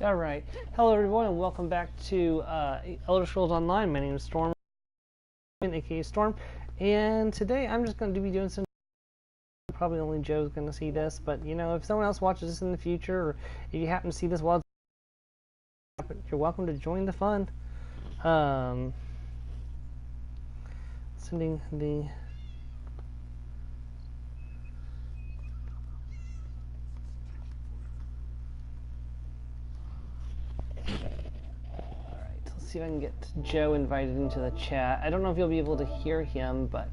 Alright, hello everyone and welcome back to Elder Scrolls Online. My name is Storm, aka Storm, and today I'm just going to be doing some, probably only Joe's going to see this, but you know, if someone else watches this in the future, or if you happen to see this while you're welcome to join the fun. Sending the... see if I can get Joe invited into the chat. I don't know if you'll be able to hear him, but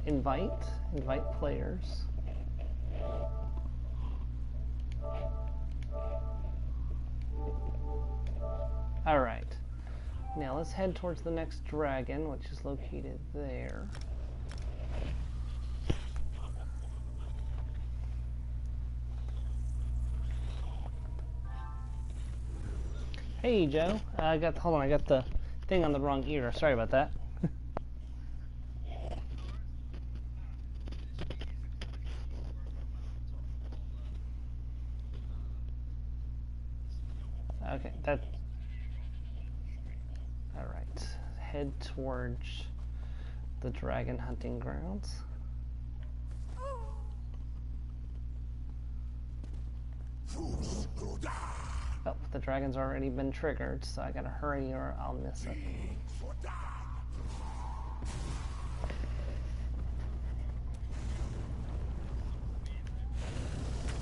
invite players. All right, now let's head towards the next dragon, which is located there. Hey Joe, hold on, I got the thing on the wrong ear. Sorry about that. Okay, that. All right, head towards the dragon hunting grounds. Oh, the dragon's already been triggered, so I gotta hurry or I'll miss it.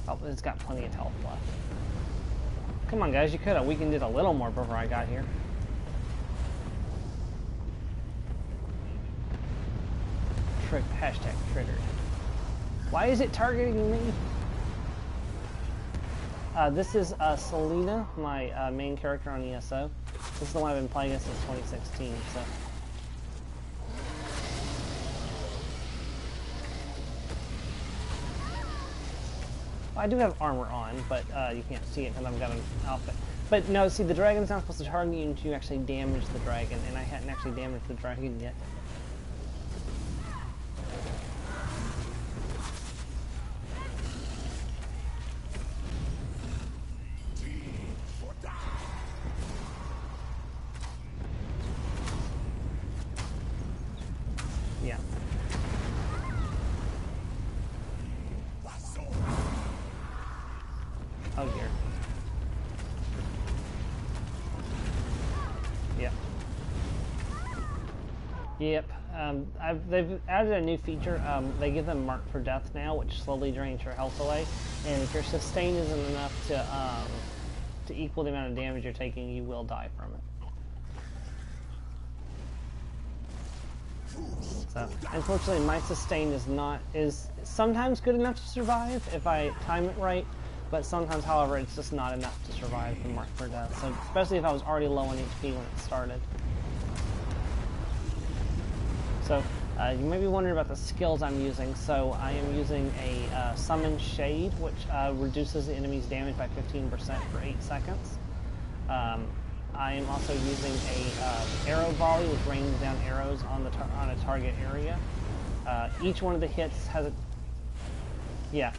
Oh, it's got plenty of health left. Come on, guys, you could have weakened it a little more before I got here. Hashtag triggered. Why is it targeting me? This is Selena, my main character on ESO. This is the one I've been playing since 2016, so... Well, I do have armor on, but you can't see it because I've got an outfit. But no, see, the dragon's not supposed to target you until you actually damage the dragon, and I hadn't actually damaged the dragon yet. Yeah. Oh dear. Yep. Yep. They've added a new feature. They give them mark for death now, which slowly drains your health away. And if your sustain isn't enough to equal the amount of damage you're taking, you will die from it. So, unfortunately, my sustain is sometimes good enough to survive if I time it right, but sometimes, however, it's just not enough to survive the mark for death. So, especially if I was already low on HP when it started. So, you may be wondering about the skills I'm using. So, I am using a Summon Shade, which reduces the enemy's damage by 15% for 8 seconds. I am also using a arrow volley, which rains down arrows on a target area. Each one of the hits has a... Yeah.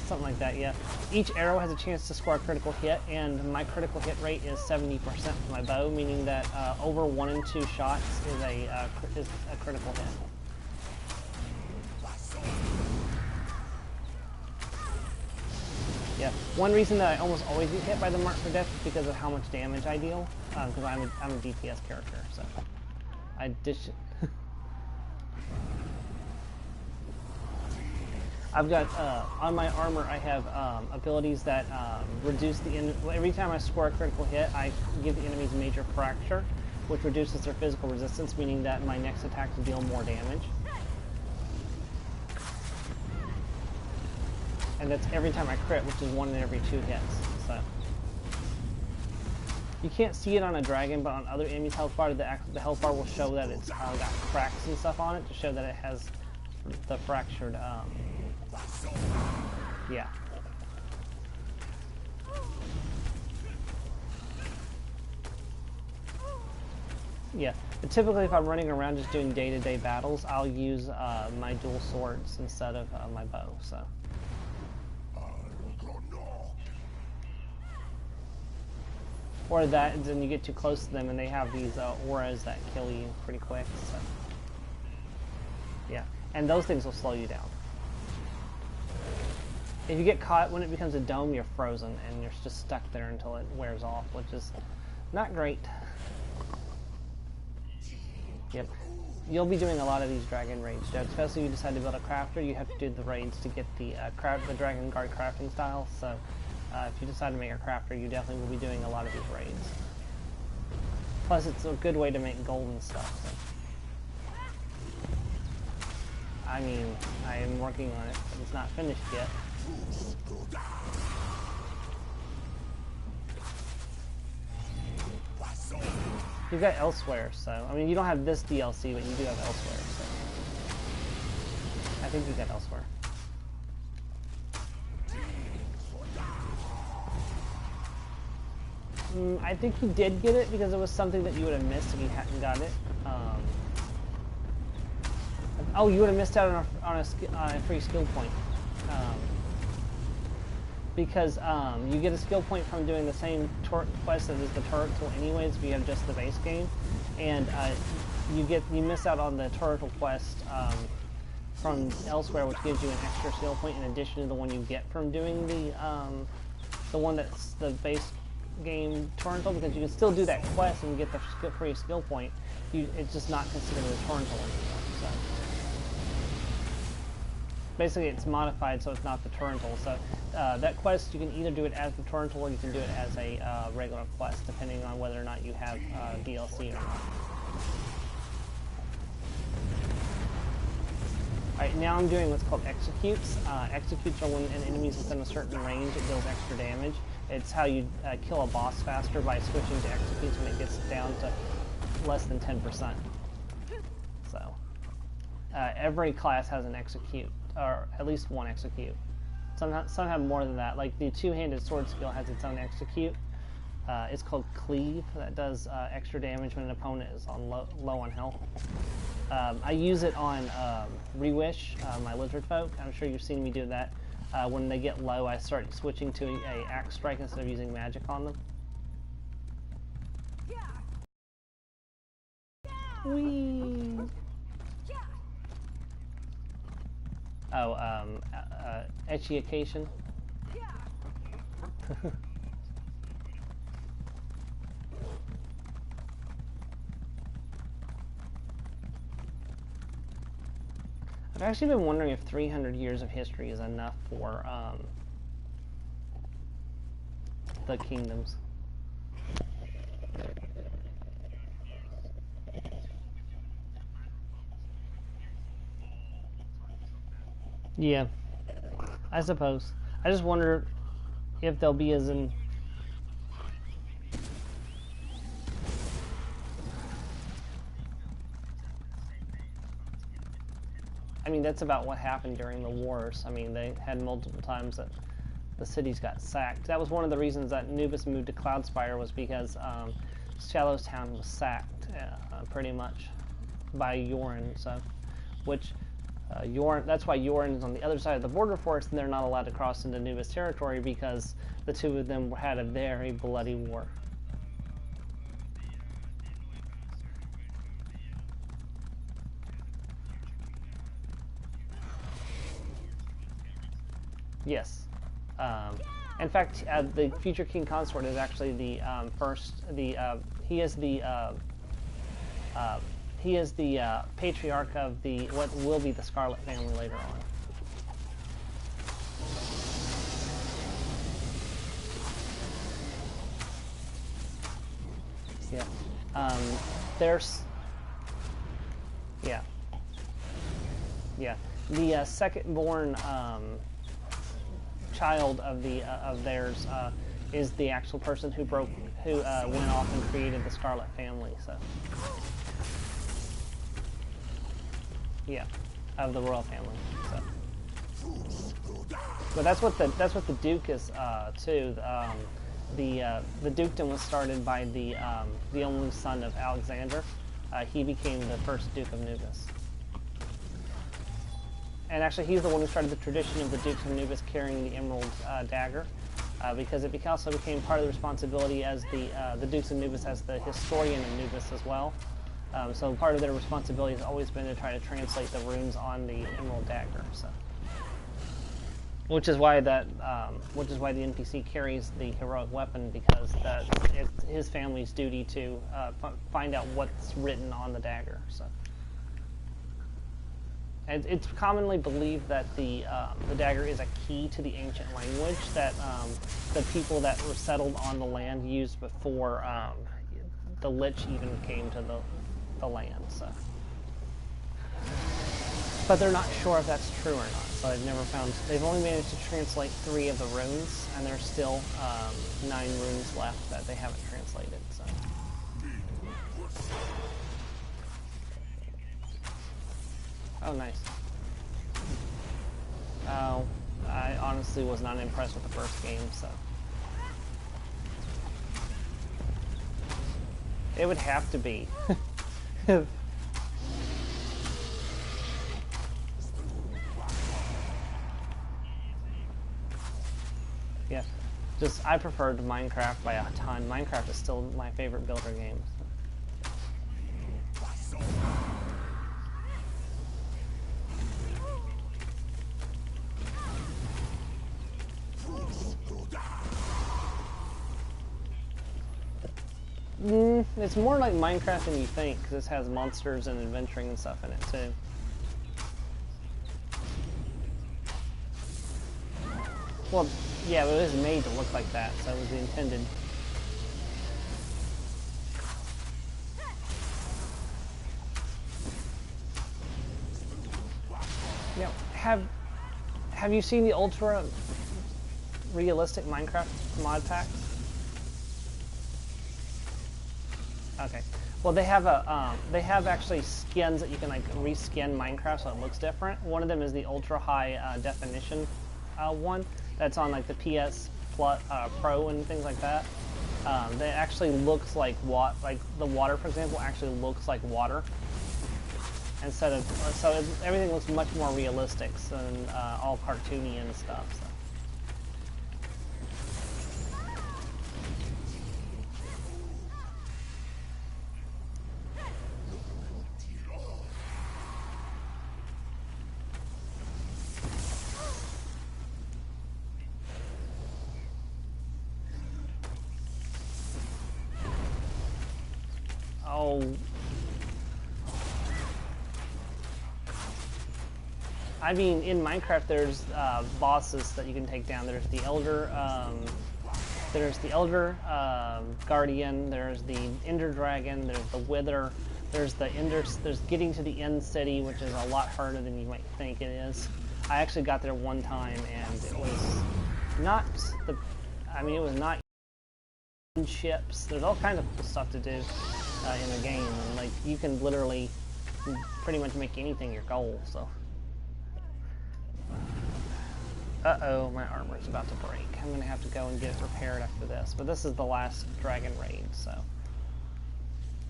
Something like that, yeah. Each arrow has a chance to score a critical hit, and my critical hit rate is 70% for my bow, meaning that over 1 and 2 shots is a critical hit. Yeah, one reason that I almost always get hit by the mark for death is because of how much damage I deal, because I'm a DPS character, so I dish it. I've got, on my armor, I have abilities that reduce every time I score a critical hit, I give the enemies major fracture, which reduces their physical resistance, meaning that my next attack will deal more damage. And that's every time I crit, which is 1 in every 2 hits, so. You can't see it on a dragon, but on other enemies' health bar, the health bar will show that it's got cracks and stuff on it to show that it has the fractured, yeah. Yeah, but typically if I'm running around just doing day-to-day battles, I'll use my dual swords instead of my bow, so. Or that, then you get too close to them and they have these auras that kill you pretty quick, so. Yeah, and those things will slow you down. If you get caught when it becomes a dome, you're frozen and you're just stuck there until it wears off, which is not great. Yep. You'll be doing a lot of these dragon raids, Joe. Especially if you decide to build a crafter, you have to do the raids to get the dragon guard crafting style. So if you decide to make a crafter, you definitely will be doing a lot of these raids. Plus, it's a good way to make gold and stuff. So. I mean, I am working on it. It's not finished yet. You've got Elsewhere, so I mean you don't have this DLC, but you do have Elsewhere, so I think you got Elsewhere. I think you did get it because it was something that you would have missed if you hadn't got it. Oh, you would have missed out on a free skill point. Because you get a skill point from doing the same quest as the turret tool anyways if you have just the base game, and you miss out on the turret quest from Elsewhere, which gives you an extra skill point in addition to the one you get from doing the one that's the base game torrental, because you can still do that quest and get the free skill point. It's just not considered a torrental anymore. So. Basically, it's modified so it's not the torrental. So that quest, you can either do it as the torrental or you can do it as a regular quest, depending on whether or not you have DLC or not. Alright, now I'm doing what's called executes. Executes are when an enemy's within a certain range, it deals extra damage. It's how you kill a boss faster by switching to executes when it gets down to less than 10%. So every class has an execute, or at least one execute. Some have more than that. Like the two-handed sword skill has its own execute. It's called Cleave. That does extra damage when an opponent is on low on health. I use it on Rewish, my lizard folk. I'm sure you've seen me do that. When they get low, I start switching to a axe strike instead of using magic on them. Whee! Oh, Etchication. I've actually been wondering if 300 years of history is enough for the kingdoms. Yeah, I suppose. I just wonder if they'll be as in... I mean, that's about what happened during the wars. I mean, they had multiple times that the cities got sacked. That was one of the reasons that Anubis moved to Cloudspire, was because Shallowstown was sacked, pretty much, by Yorin. So, which Yorin, that's why Yorin is on the other side of the border force, and they're not allowed to cross into Anubis territory because the two of them had a very bloody war. Yes. In fact, the future King Consort is actually the he is the patriarch of what will be the Scarlet family later on. Yeah. There's. Yeah. Yeah. The second-born child of theirs is the actual person who went off and created the Scarlet family. So. Yeah, of the royal family. So. But that's what the Duke is too. the dukedom was started by the only son of Alexander. He became the first Duke of Nubis. And actually, he's the one who started the tradition of the Dukes of Nubis carrying the emerald dagger, because it also became part of the responsibility as the Dukes of Nubis as the historian of Nubis as well. So part of their responsibility has always been to try to translate the runes on the emerald dagger. So, which is why the NPC carries the heroic weapon, because it's his family's duty to find out what's written on the dagger. So. And it's commonly believed that the dagger is a key to the ancient language that the people that were settled on the land used before the Lich even came to the land. So, but they're not sure if that's true or not. So they've only managed to translate 3 of the runes, and there's still 9 runes left that they haven't translated. So. Oh, nice. Oh, I honestly was not impressed with the first game, so. It would have to be. Yeah, I preferred Minecraft by a ton. Minecraft is still my favorite builder game. It's more like Minecraft than you think, because this has monsters and adventuring and stuff in it too. Well, yeah, but it was made to look like that, so it was intended. Now, have you seen the ultra realistic Minecraft mod packs? Okay. Well, they have actually skins that you can like reskin Minecraft so it looks different. One of them is the ultra high definition one that's on like the PS Plus, Pro and things like that. That actually looks like the water, for example, actually looks like water instead of so everything looks much more realistic than all cartoony and stuff. So. I mean, in Minecraft, there's bosses that you can take down. There's the Elder Guardian. There's the Ender Dragon. There's the Wither. There's getting to the End City, which is a lot harder than you might think it is. I actually got there one time, and it was not it was not ships. There's all kinds of cool stuff to do in the game, and like you can literally pretty much make anything your goal. So. Uh-oh, my armor's about to break. I'm gonna have to go and get it repaired after this. But this is the last dragon raid, so.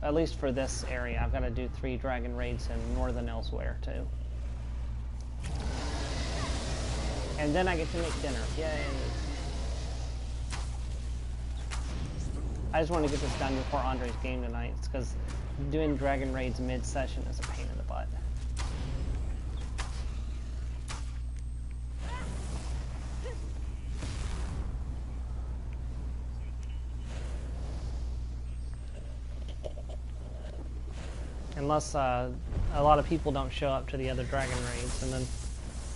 At least for this area, I've got to do 3 dragon raids in Northern Elsewhere, too. And then I get to make dinner. Yay! I just want to get this done before Andre's game tonight, because doing dragon raids mid-session is a pain in the butt. Unless a lot of people don't show up to the other dragon raids, and then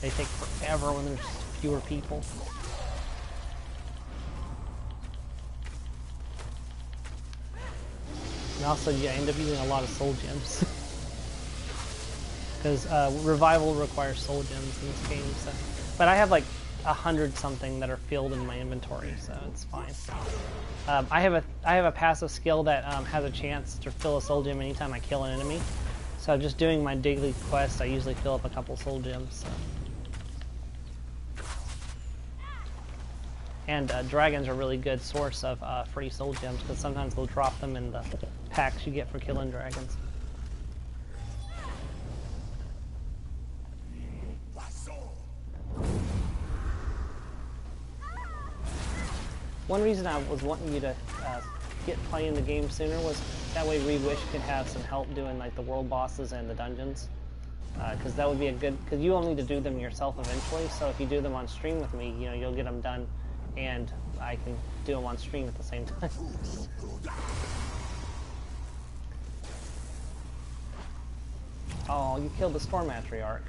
they take forever when there's fewer people. And also, yeah, I end up using a lot of soul gems. Because revival requires soul gems in this game, so. But I have like 100 something that are filled in my inventory, so it's fine. I have a passive skill that has a chance to fill a soul gem anytime I kill an enemy. So just doing my daily quest, I usually fill up a couple soul gems. So. And dragons are a really good source of free soul gems, because sometimes they'll drop them in the packs you get for killing dragons. One reason I was wanting you to get playing the game sooner was that way Wish could have some help doing like the world bosses and the dungeons. Because that would be a good, because you will need to do them yourself eventually, so if you do them on stream with me, you know, you'll get them done, and I can do them on stream at the same time. Oh, you killed the Storm Matriarch.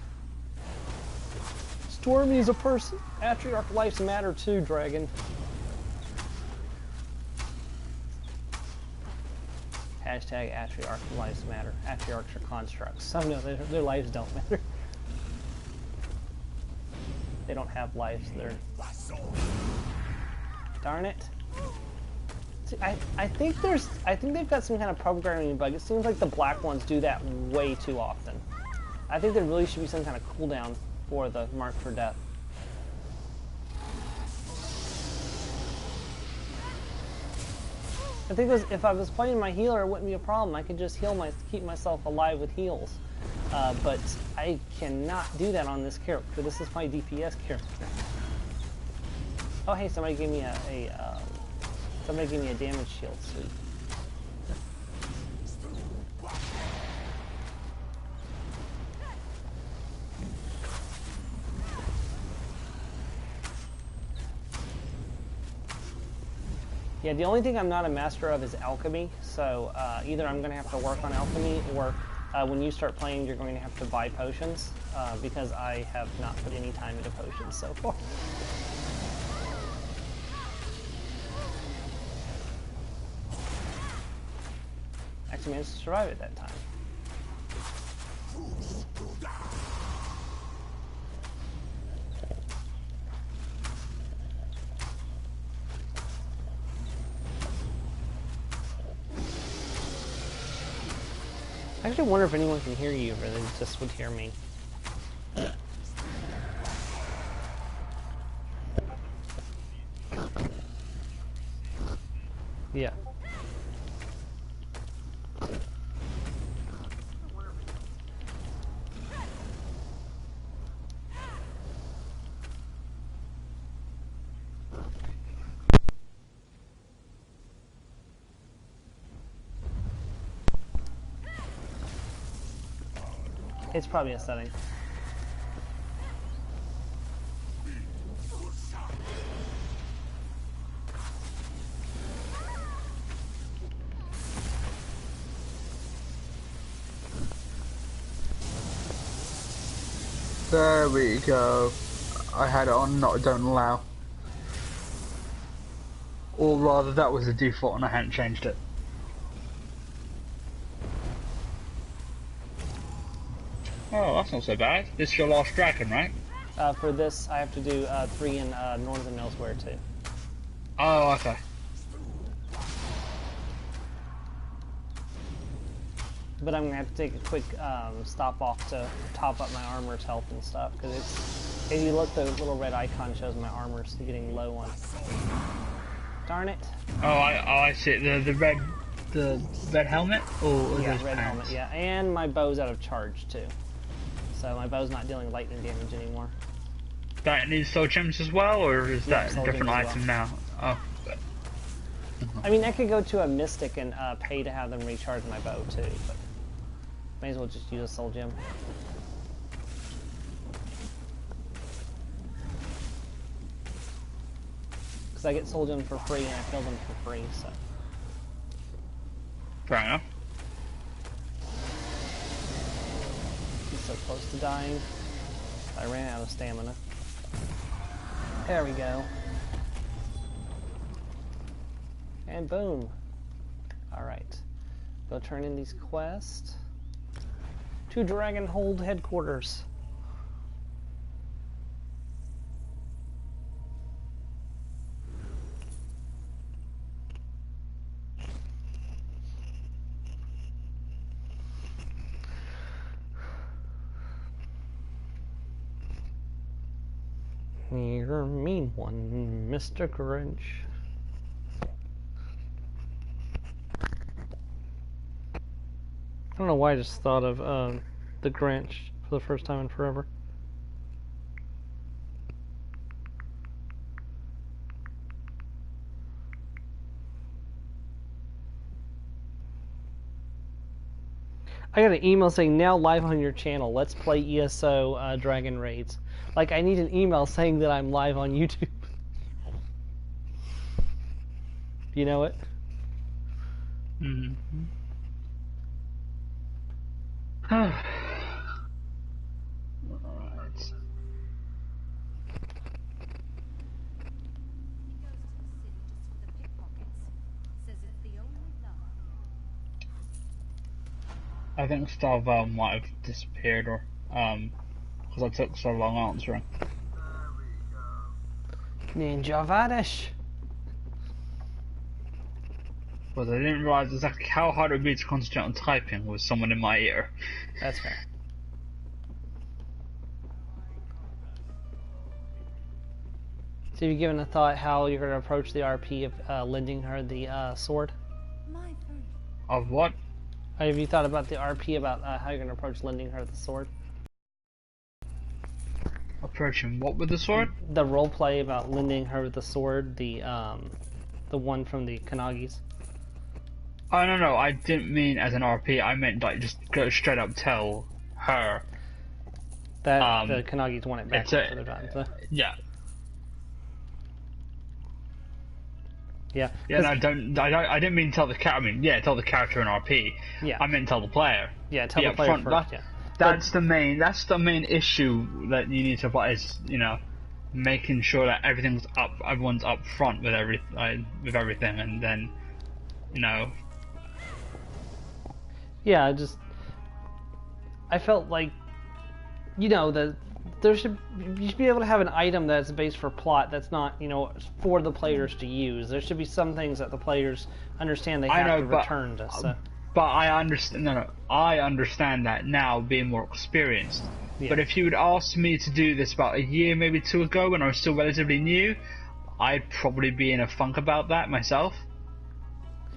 Stormy's a person. Matriarch lives matter too, Dragon. Hashtag Matriarch lives matter. Matriarchs are constructs. So no, their lives don't matter. They don't have lives. They're... Darn it. See, I think they've got some kind of programming bug. It seems like the black ones do that way too often. I think there really should be some kind of cooldown for the Mark for Death. I think if I was playing my healer, it wouldn't be a problem. I could just keep myself alive with heals. But I cannot do that on this character. This is my DPS character. Oh, hey, somebody gave me a damage shield. Sweet. Yeah, the only thing I'm not a master of is alchemy, so either I'm going to have to work on alchemy, or when you start playing, you're going to have to buy potions, because I have not put any time into potions so far. Actually managed to survive at that time. I actually wonder if anyone can hear you, or they just would hear me. Yeah. It's probably a setting. There we go. I had it on not don't allow. Or rather, that was the default and I hadn't changed it. Oh, that's not so bad. This is your last dragon, right? For this, I have to do 3 in Northern Elsewhere too. Oh, okay. But I'm going to have to take a quick stop off to top up my armor's health and stuff, because it's, if you look, the little red icon shows my armor's getting low on. Darn it. Oh, I see. The red helmet? Or yeah, those red pants? helmet, yeah. And my bow's out of charge too. So my bow's not dealing lightning damage anymore. That needs soul gems as well, or is Yeah, that a different item now? Oh. I mean, I could go to a mystic and pay to have them recharge my bow too, but may as well just use a soul gem. Because I get soul gems for free and I kill them for free, so. Fair enough. He's so close to dying. I ran out of stamina. There we go. And boom. Alright. Go turn in these quests to Dragonhold headquarters. You're a mean one, Mr. Grinch. I don't know why I just thought of the Grinch for the first time in forever. I got an email saying, now live on your channel, let's play ESO Dragon Raids. Like, I need an email saying that I'm live on YouTube. You know it? Mm-hmm. Alright. I think Starvel might have disappeared, or because I took so long answering. Ninja Vanish. But I didn't realise exactly how hard it would be to concentrate on typing with someone in my ear. That's fair. So have you given a thought how you're going to approach the RP of lending her the sword? Of what? Have you thought about the RP about how you're going to approach lending her the sword? Approaching what with the sword? The roleplay about lending her the sword, the one from the Kanagis. Oh no, I didn't mean as an RP. I meant like just go straight up tell her that the Kanagis want it back for the time. So. Yeah. Yeah. Yeah, no, I didn't mean tell the character. I mean, yeah, tell the character in RP. Yeah. I meant tell the player. Yeah, tell the player first. That's the main issue that you need to apply is, you know, making sure that everyone's up front with everything, and then, you know. Yeah, I felt like, you know, you should be able to have an item that's based for plot that's not, you know, for the players to use. There should be some things that the players understand they have to return to. So. But I understand. No, I understand that now, being more experienced. Yeah. But if you had asked me to do this about a year, maybe two ago, when I was still relatively new, I'd probably be in a funk about that myself.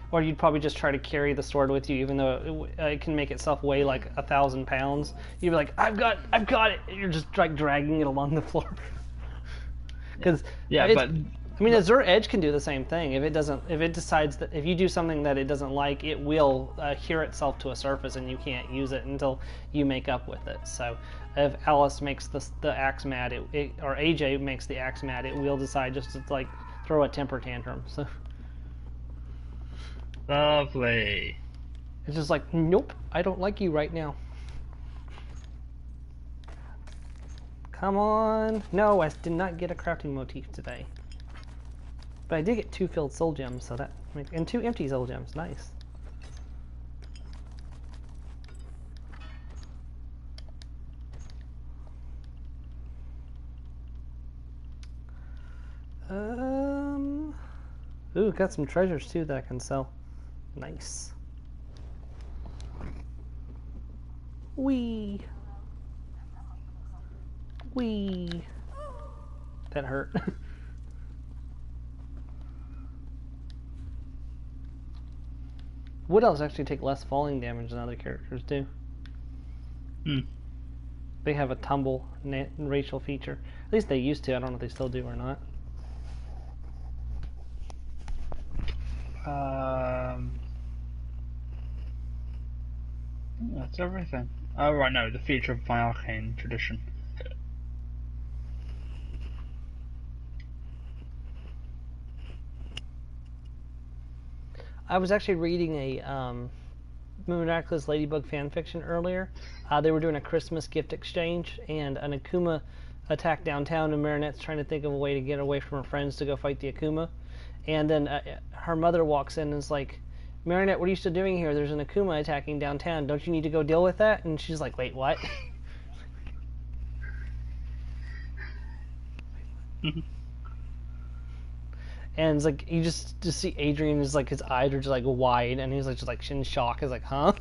Or you'd probably just try to carry the sword with you, even though it can make itself weigh like 1,000 pounds. You'd be like, "I've got it!" And you're just like dragging it along the floor. Because Azure Edge can do the same thing. If it decides that if you do something that it doesn't like, it will hear itself to a surface, and you can't use it until you make up with it. So, if Alice makes the axe mad, or AJ makes the axe mad, it will decide just to like throw a temper tantrum. So. Lovely. It's just like, nope, I don't like you right now. Come on. No, I did not get a crafting motif today. But I did get 2 filled soul gems, so and 2 empty soul gems. Nice. Ooh, got some treasures too that I can sell. Nice. Wee. That hurt. Wood elves actually take less falling damage than other characters do. They have a tumble racial feature. At least they used to. I don't know if they still do or not. That's everything. Oh, right, no, the feature of my arcane tradition. I was actually reading a Miraculous Ladybug fanfiction earlier. They were doing a Christmas gift exchange, and an Akuma attacked downtown, and Marinette's trying to think of a way to get away from her friends to go fight the Akuma. And then her mother walks in and is like, "Marinette, what are you still doing here? There's an Akuma attacking downtown. Don't you need to go deal with that?" And she's like, "Wait, what?" And it's like, you just see Adrian is like, his eyes are just like wide, and he's like just like in shock. He's like, "Huh?"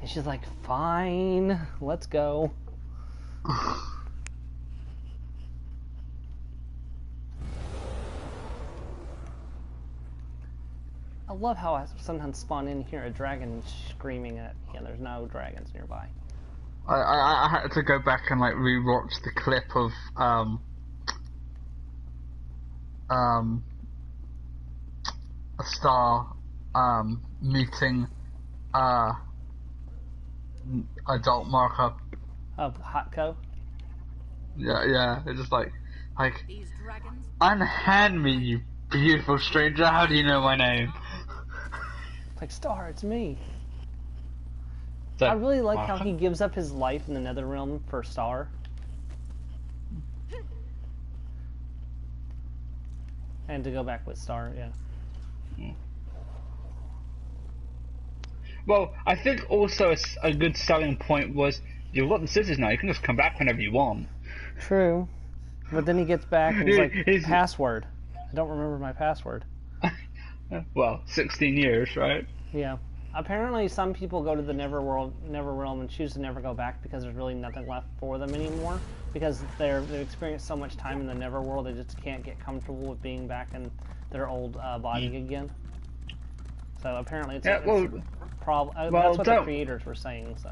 And she's like, fine, let's go. I love how I sometimes spawn in here a dragon screaming at me and there's no dragons nearby. I had to go back and like rewatch the clip of a star meeting adult marker. Of Hotco? Yeah, it's just like these dragons? Unhand me, you beautiful stranger, how do you know my name? Like, Star, it's me. So, I really like how he gives up his life in the Netherrealm for Star. And to go back with Star, yeah. Well, I think also a good selling point was you've got the scissors now, you can just come back whenever you want. True. But then he gets back and he's like, password. I don't remember my password. Well, 16 years, right? Yeah. Apparently some people go to the Neverrealm and choose to never go back because there's really nothing left for them anymore. Because they've experienced so much time in the Neverworld, they just can't get comfortable with being back in their old body again. So apparently it's a problem. That's what the creators were saying, so.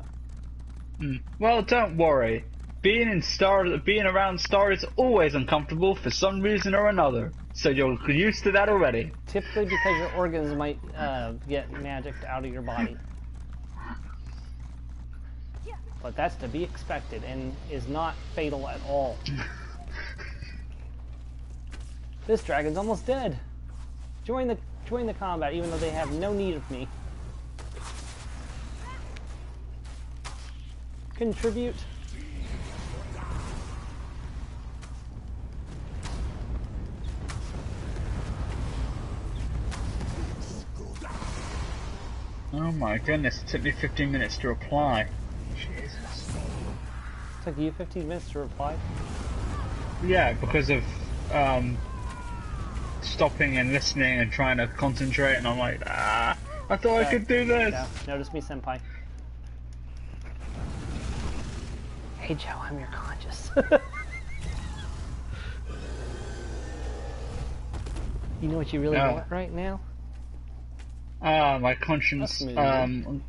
Well, don't worry. Being around Star is always uncomfortable for some reason or another. So you're used to that already. Typically because your organs might get magicked out of your body. But that's to be expected and is not fatal at all. This dragon's almost dead. Join the combat even though they have no need of me. Contribute. Oh my goodness, it took me 15 minutes to reply. Jesus. It took you 15 minutes to reply? Yeah, because of stopping and listening and trying to concentrate, and I'm like, I thought I could do this. Yeah, notice me, senpai. Hey Joe, I'm your conscious. You know what you really want right now? My conscience, my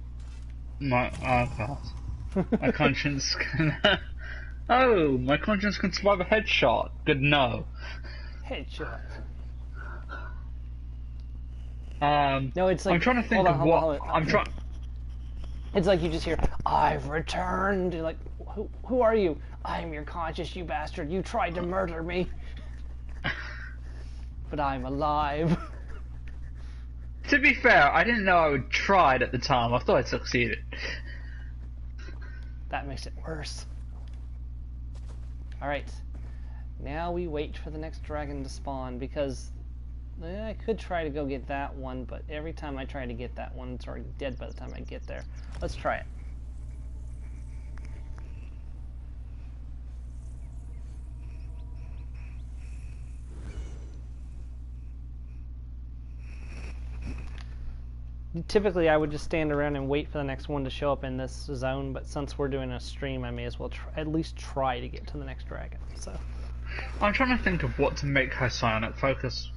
conscience can, my conscience can survive a headshot. Good to know. Headshot. No, it's like, I'm trying to think of what, I'm trying. It's like you just hear, I've returned. You're like, who are you? I'm your conscious, you bastard. You tried to murder me. But I'm alive. To be fair, I didn't know I would try it at the time. I thought I succeeded. That makes it worse. Alright. Now we wait for the next dragon to spawn because I could try to go get that one, but every time I try to get that one, it's already dead by the time I get there. Let's try it. Typically, I would just stand around and wait for the next one to show up in this zone, but since we're doing a stream, I may as well at least try to get to the next dragon. So, I'm trying to think of what to make her psionic focus.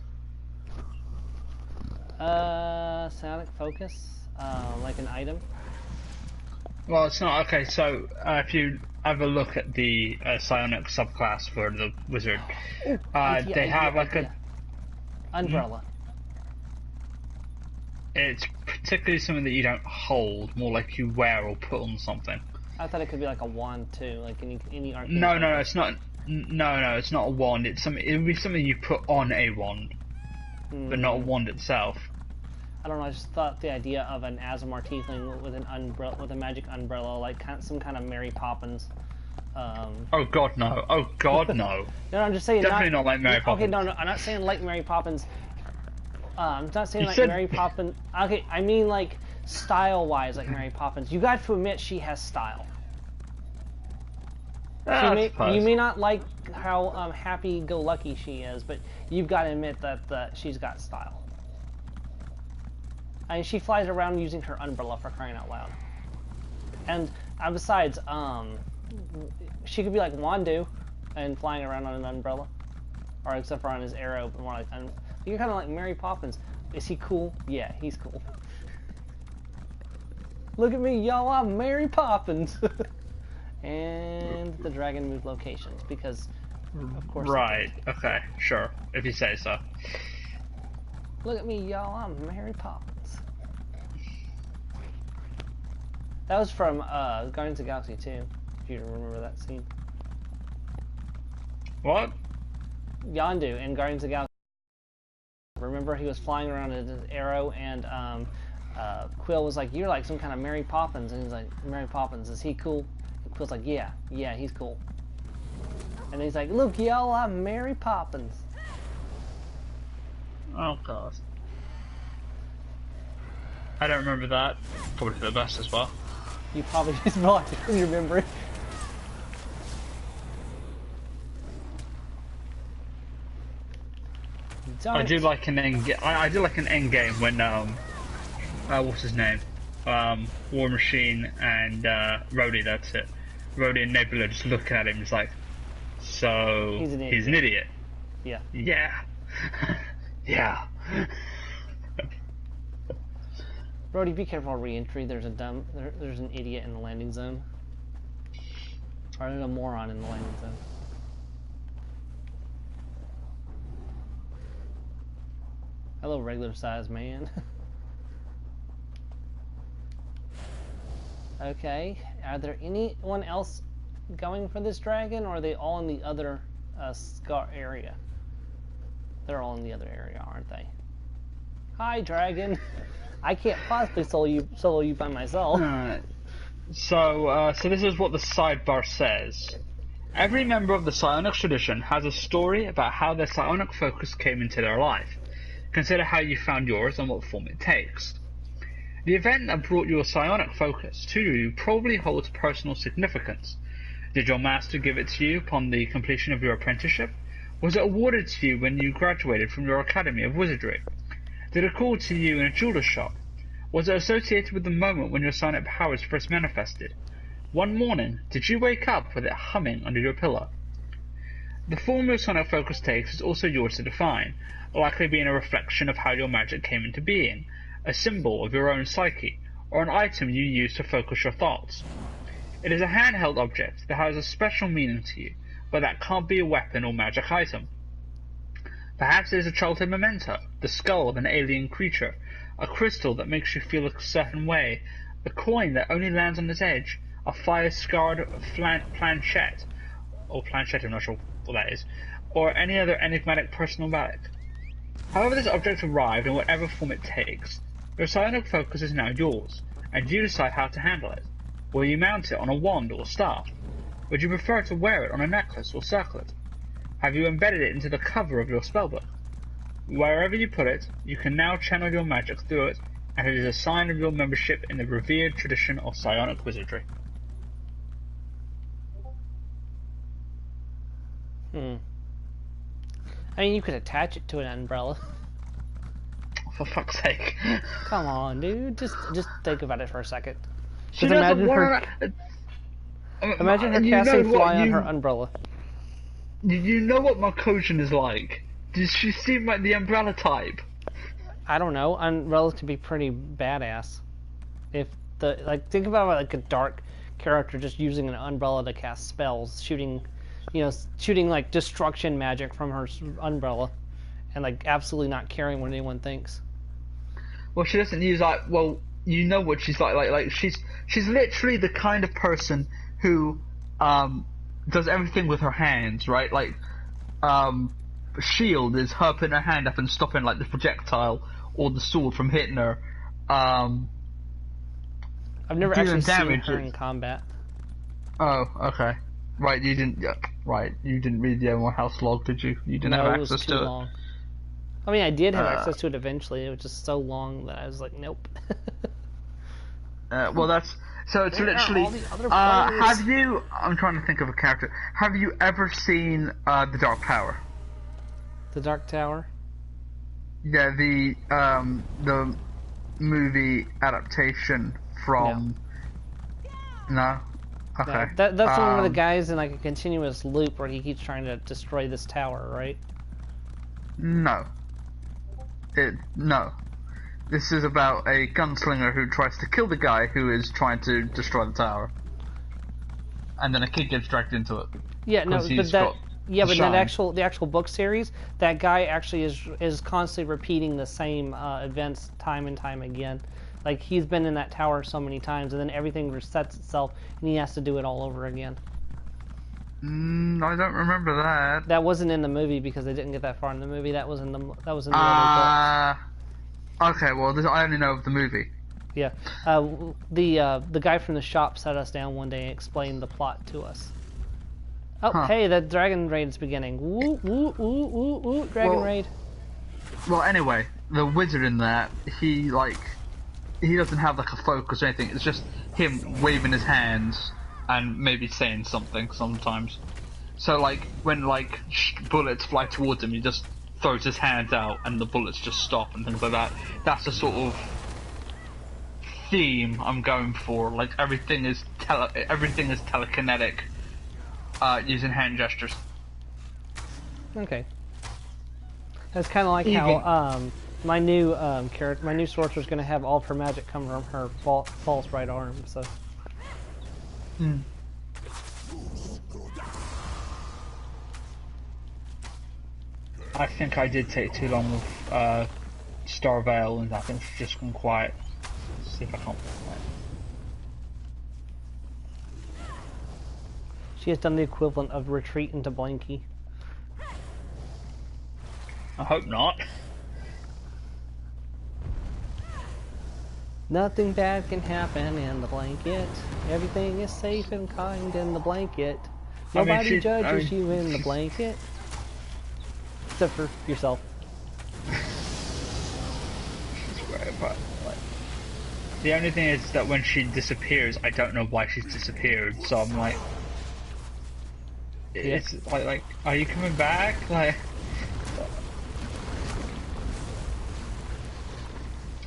Psionic focus? Like an item? Well, it's not. Okay, so if you have a look at the psionic subclass for the wizard, they have like a umbrella. It's particularly something that you don't hold, more like you wear or put on something. I thought it could be like a wand too, like any arcane. No, it's not. No, it's not a wand. It's something. It would be something you put on a wand, but not a wand itself. I don't know. I just thought the idea of an Azamar tiefling with an umbrella, with a magic umbrella, like some kind of Mary Poppins. Oh God, no! Oh God, no! No, I'm just saying. Definitely not like Mary Poppins. Okay, no, I'm not saying like Mary Poppins. I'm not saying like Mary Poppins. Okay, I mean like style-wise, like Mary Poppins. You got to admit she has style. You may not like how happy-go-lucky she is, but you've got to admit that she's got style. I mean, she flies around using her umbrella for crying out loud. And besides, she could be like Wandu and flying around on an umbrella, or except for on his arrow, but more like you're kind of like Mary Poppins. Is he cool? Yeah, he's cool. Look at me, y'all! I'm Mary Poppins. And the dragon moved locations because, of course. Right. Okay. Sure. If you say so. Look at me, y'all! I'm Mary Poppins. That was from Guardians of the Galaxy 2, if you remember that scene. What? Yondu in Guardians of the Galaxy. Remember, he was flying around in his arrow, and Quill was like, "You're like some kind of Mary Poppins," and he's like, "Mary Poppins, is he cool?" And Quill's like, "Yeah, he's cool." And he's like, "Look, y'all, I'm Mary Poppins." Oh god. I don't remember that. Probably for the best as well. You probably just blocked it in your memory. I do like an end. I do like an end game when what's his name? War Machine and Rhodey. That's it. Rhodey and Nebula just looking at him. It's like, so He's an idiot. Yeah. Yeah. Yeah. Brody, be careful on re-entry. There's an idiot in the landing zone. Or there's a moron in the landing zone. Hello, regular sized man. Okay, are there anyone else going for this dragon, or are they all in the other Scar area? They're all in the other area, aren't they? Hi, dragon. I can't possibly solo you by myself. So this is what the sidebar says. Every member of the psionics tradition has a story about how their psionic focus came into their life. Consider how you found yours and what form it takes. The event that brought your psionic focus to you probably holds personal significance. Did your master give it to you upon the completion of your apprenticeship? Was it awarded to you when you graduated from your Academy of Wizardry? Did it call to you in a jeweler's shop? Was it associated with the moment when your psionic powers first manifested? One morning, did you wake up with it humming under your pillow? The form your psionic focus takes is also yours to define, likely being a reflection of how your magic came into being, a symbol of your own psyche, or an item you use to focus your thoughts. It is a handheld object that has a special meaning to you, but that can't be a weapon or magic item. Perhaps it is a childhood memento, the skull of an alien creature, a crystal that makes you feel a certain way, a coin that only lands on its edge, a fire-scarred planchette, or planchette, I'm not sure what that is, or any other enigmatic personal relic. However this object arrived in whatever form it takes, your psionic focus is now yours, and you decide how to handle it. Will you mount it on a wand or staff? Would you prefer to wear it on a necklace or circlet? Have you embedded it into the cover of your spellbook? Wherever you put it, you can now channel your magic through it, and it is a sign of your membership in the revered tradition of psionic wizardry. I mean, you could attach it to an umbrella. For fuck's sake. Come on, dude. Just think about it for a second. She Just doesn't imagine her casting fly on her umbrella. You know what Markosian is like. Does she seem like the umbrella type? I don't know. Umbrellas can be pretty badass. If think about like a dark character just using an umbrella to cast spells, shooting like destruction magic from her umbrella, and like absolutely not caring what anyone thinks. Well, she doesn't use you know what she's like she's literally the kind of person who does everything with her hands, right? Shield is her putting her hand up and stopping like the projectile or the sword from hitting her. I've never actually seen her in combat. Oh, okay. Right, you didn't. Right, you didn't read the M1 House log, did you? You didn't have access to it. Long. I mean, I did have access to it eventually. It was just so long that I was like, nope. Well, that's so. It's literally. Have you? I'm trying to think of a character. Have you ever seen the Dark Tower? The Dark Tower? Yeah, the movie adaptation from. No. Okay. No, that's the one where the guy's in like a continuous loop where he keeps trying to destroy this tower, right? No. No. This is about a gunslinger who tries to kill the guy who is trying to destroy the tower. And then a kid gets dragged into it. Yeah, no, but that the actual book series, that guy actually is constantly repeating the same events time and time again. Like, he's been in that tower so many times, and then everything resets itself, and he has to do it all over again. I don't remember that. That wasn't in the movie because they didn't get that far in the movie. That was in the other book. Okay, well, I only know of the movie. Yeah, the guy from the shop sat us down one day and explained the plot to us. Oh, hey, the dragon raid's beginning. Woo, woo, woo, woo, woo, dragon raid. Well, anyway, the wizard in that, he doesn't have like a focus or anything. It's just him waving his hands and maybe saying something sometimes. So like when like bullets fly towards him, he just throws his hands out and the bullets just stop and things like that. That's the sort of theme I'm going for. Like everything is telekinetic, using hand gestures. Okay. That's kind of like how my new character, my new sorcerer is going to have all of her magic come from her false right arm. So. I think I did take too long with Star Vale, and I think it's just gone quiet. Let's see if I can't. She has done the equivalent of retreat into Blanky. I hope not. Nothing bad can happen in the blanket. Everything is safe and kind in the blanket. Nobody judges you in the blanket. Except for yourself. The only thing is that when she disappears, I don't know why she's disappeared. So I'm like, it's like, are you coming back? Like,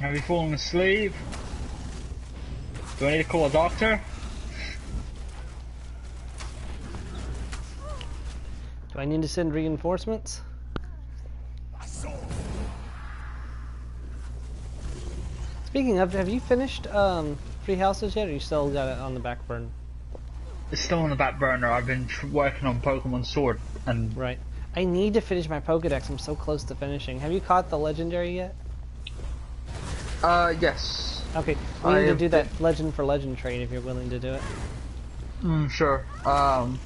have you fallen asleep? Do I need to call a doctor? Do I need to send reinforcements? Speaking of, have you finished Three Houses yet, or you still got it on the back burner? It's still on the back burner. I've been working on Pokemon Sword and... Right. I need to finish my Pokedex. I'm so close to finishing. Have you caught the Legendary yet? Yes. Okay, we need to do that Legend for Legend trade if you're willing to do it. Sure. And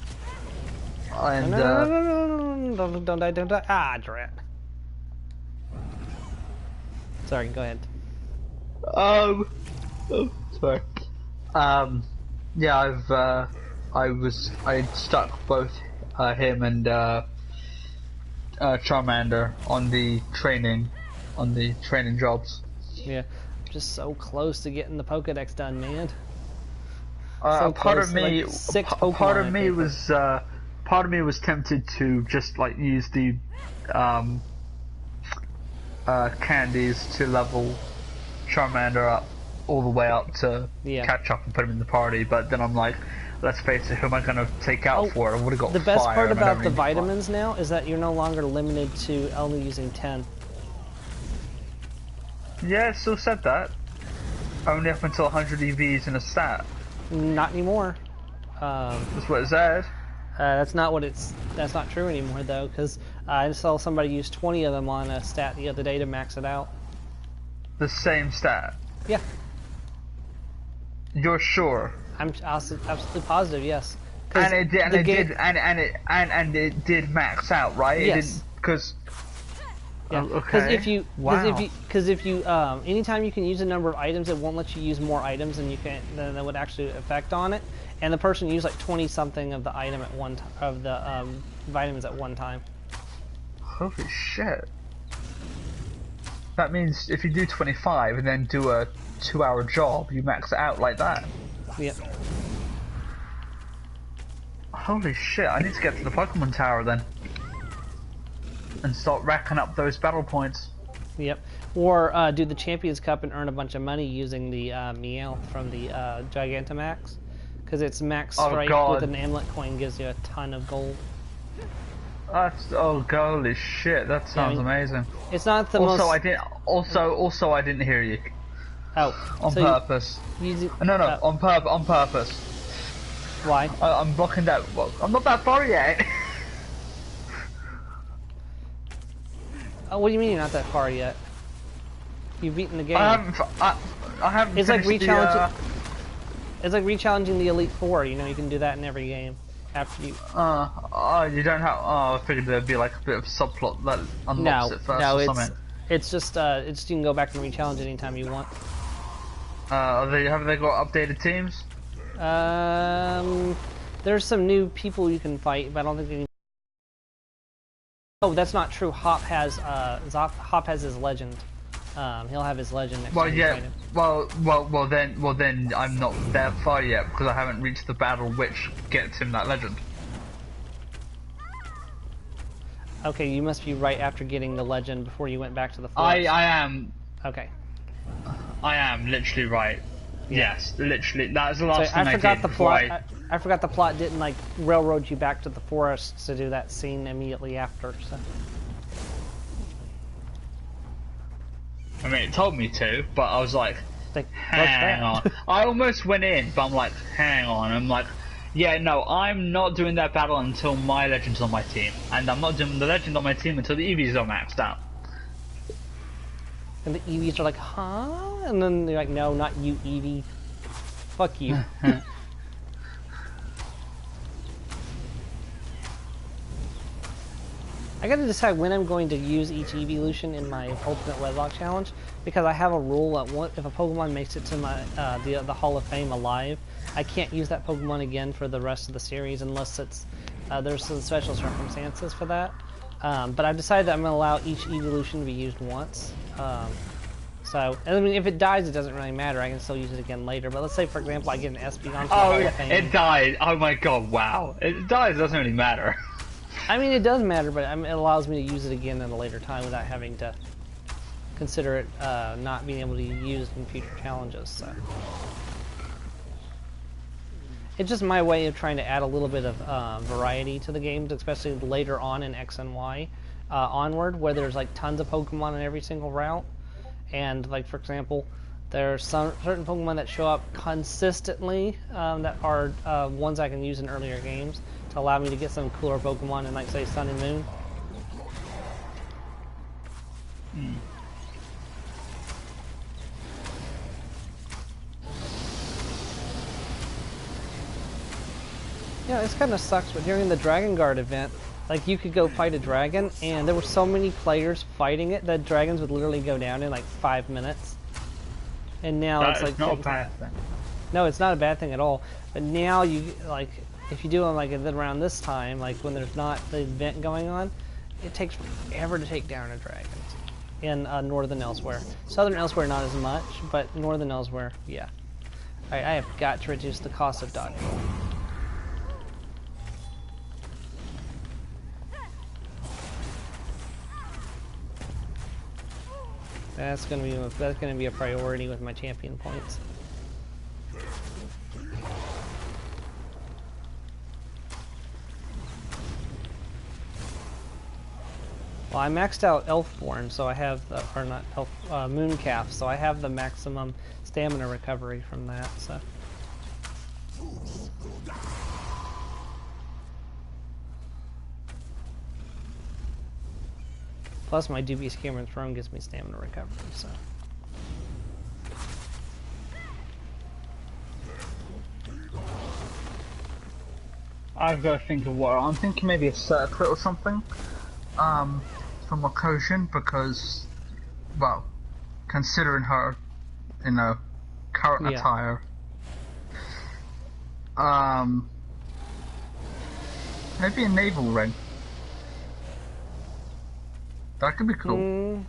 No, don't die. Ah, drat. Sorry, go ahead. Sorry. Yeah, I stuck both him and Charmander on the training jobs. Yeah, I'm just so close to getting the Pokedex done, man. Part of me was tempted to just like use the candies to level Charmander up all the way up to catch up and put him in the party, but then I'm like, let's face it, who am I going to take out for it? I would have got the best fire part about the vitamins now is that you're no longer limited to only using 10. Yeah, it still said that. Only up until 100 EVs in a stat. Not anymore. That's what it said. That's not true anymore though, because I saw somebody use 20 of them on a stat the other day to max it out. The same stat? Yeah. You're sure? I'm absolutely positive, yes. And it did max out, right? Yes. Because if you anytime you can use a number of items, it won't let you use more items than that would actually affect on it. And the person used like 20 something of the item at the vitamins at one time. Holy shit! That means if you do 25 and then do a 2-hour job, you max it out like that. Yep. Holy shit! I need to get to the Pokemon Tower then. And start racking up those battle points. Yep. Or do the Champions Cup and earn a bunch of money using the Meowth from the Gigantamax. because it's max Oh, strike God. with an amulet coin gives you a ton of gold. That's holy shit! That sounds amazing. It's not the Also, most. I didn't hear you. Oh, On so purpose. No, on purpose. Why? I'm blocking that. Well, I'm not that far yet. Oh, what do you mean you're not that far yet? You've beaten the game. I haven't. It's like finished re-challenging. It's like re-challenging the Elite Four. You know, you can do that in every game after you. You don't have. I figured there'd be like a bit of subplot that unlocks it first or something. It's just you can go back and re-challenge anytime you want. Have they got updated teams? There's some new people you can fight, but I don't think they. Oh, that's not true. Hop has his legend. He'll have his legend next time you fight him. Well then I'm not that far yet because I haven't reached the battle which gets him that legend. Okay, you must be right after getting the legend before you went back to the forest. I am. Okay. I am literally right. Yes, literally. That's the last thing I forgot the plot. I forgot the plot didn't like railroad you back to the forest to do that scene immediately after. So. I mean, it told me to, but I was like, hang on. I almost went in, but I'm like, hang on. I'm like, yeah, no, I'm not doing that battle until my legend's on my team, and I'm not doing the legend on my team until the EVs are maxed out. And the EVs are like, huh? And then they're like, no, not you, Eevee. Fuck you. I gotta decide when I'm going to use each evolution in my Ultimate Wedlock Challenge, because I have a rule that if a Pokemon makes it to my the Hall of Fame alive, I can't use that Pokemon again for the rest of the series unless it's there's some special circumstances for that. But I've decided that I'm going to allow each evolution to be used once. So, I mean, if it dies, it doesn't really matter. I can still use it again later. But let's say, for example, I get an Espeon. Oh, yeah, it died. Oh my god, wow. It dies, doesn't really matter. I mean, it does matter, but it allows me to use it again at a later time without having to consider it not being able to be used in future challenges. So. It's just my way of trying to add a little bit of variety to the games, especially later on in X and Y onward, where there's like tons of Pokemon in every single route. And like, for example, there's certain Pokemon that show up consistently that are ones I can use in earlier games to allow me to get some cooler Pokemon in, like, say, Sun and Moon. Yeah, this kind of sucks, but during the Dragon Guard event, like, you could go fight a dragon, and there were so many players fighting it that dragons would literally go down in like 5 minutes. And now it's like not a bad thing. No, it's not a bad thing at all. But now you like, if you do them like around this time, like when there's not the event going on, it takes forever to take down a dragon. In Northern Elsewhere, Southern Elsewhere not as much, but Northern Elsewhere, yeah. Alright, I have got to reduce the cost of dodge roll. That's gonna be a priority with my champion points. Well, I maxed out Elfborn, so I have the, or not Elf, Mooncalf, so I have the maximum stamina recovery from that. So. Plus, my Dubious Cameron Throne gives me stamina recovery, so. I've got to think of what I'm thinking. Maybe a circlet or something. For Makoshin, because, well, considering her, you know, current attire. Maybe a navel ring. That could be cool.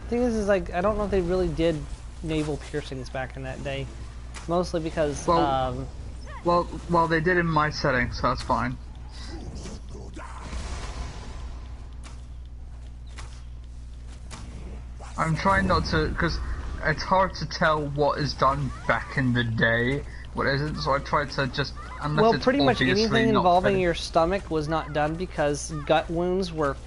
Thing is like, I don't know if they really did navel piercings back in that day. Mostly because, well, they did in my setting, so that's fine. I'm trying not to, because it's hard to tell what is done back in the day what isn't. So I tried to just Well, it's pretty much obviously anything not involving fitting. your stomach was not done because gut wounds were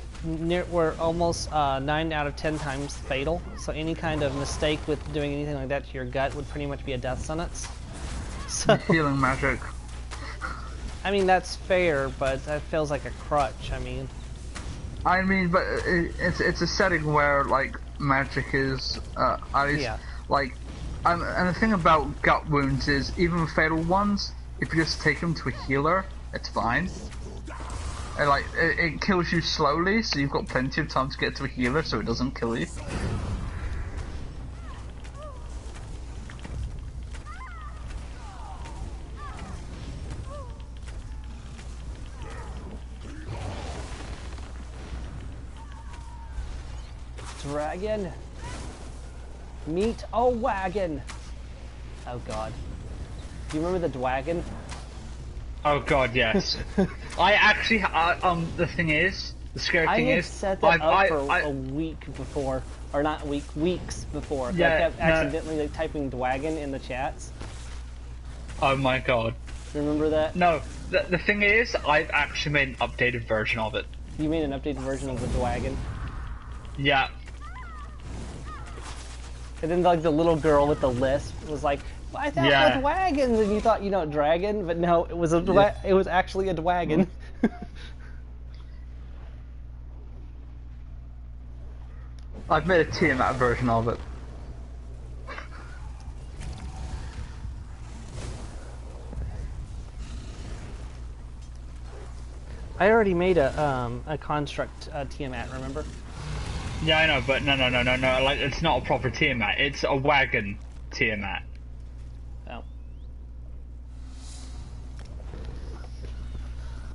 almost 9 out of 10 times fatal. So any kind of mistake with doing anything like that to your gut would pretty much be a death sentence. So Healing magic. I mean that's fair, but that feels like a crutch. I mean, but it's a setting where like magic is at least Yeah. like, and the thing about gut wounds is even fatal ones, if you just take them to a healer, it's fine. And like it kills you slowly, so you've got plenty of time to get to a healer, so it doesn't kill you. Dragon, meet a wagon. Oh God, do you remember the Dwagon? Oh god, yes. I actually, the thing is, the scary thing I had is, set that up for I, a week before, or not weeks before. Yeah, I kept no. accidentally like, typing Dwagon in the chats. oh my god. Remember that? No, the thing is, I've actually made an updated version of it. You made an updated version of the Dwagon. Yeah. And then like the little girl with the lisp was like, I thought Yeah. with wagons, and you thought, dragon, but no, it was it was actually a dwagon. I've made a Tiamat version of it. I already made a construct Tiamat, remember? Yeah, I know, but no, like, it's not a proper Tiamat, it's a wagon Tiamat. Oh.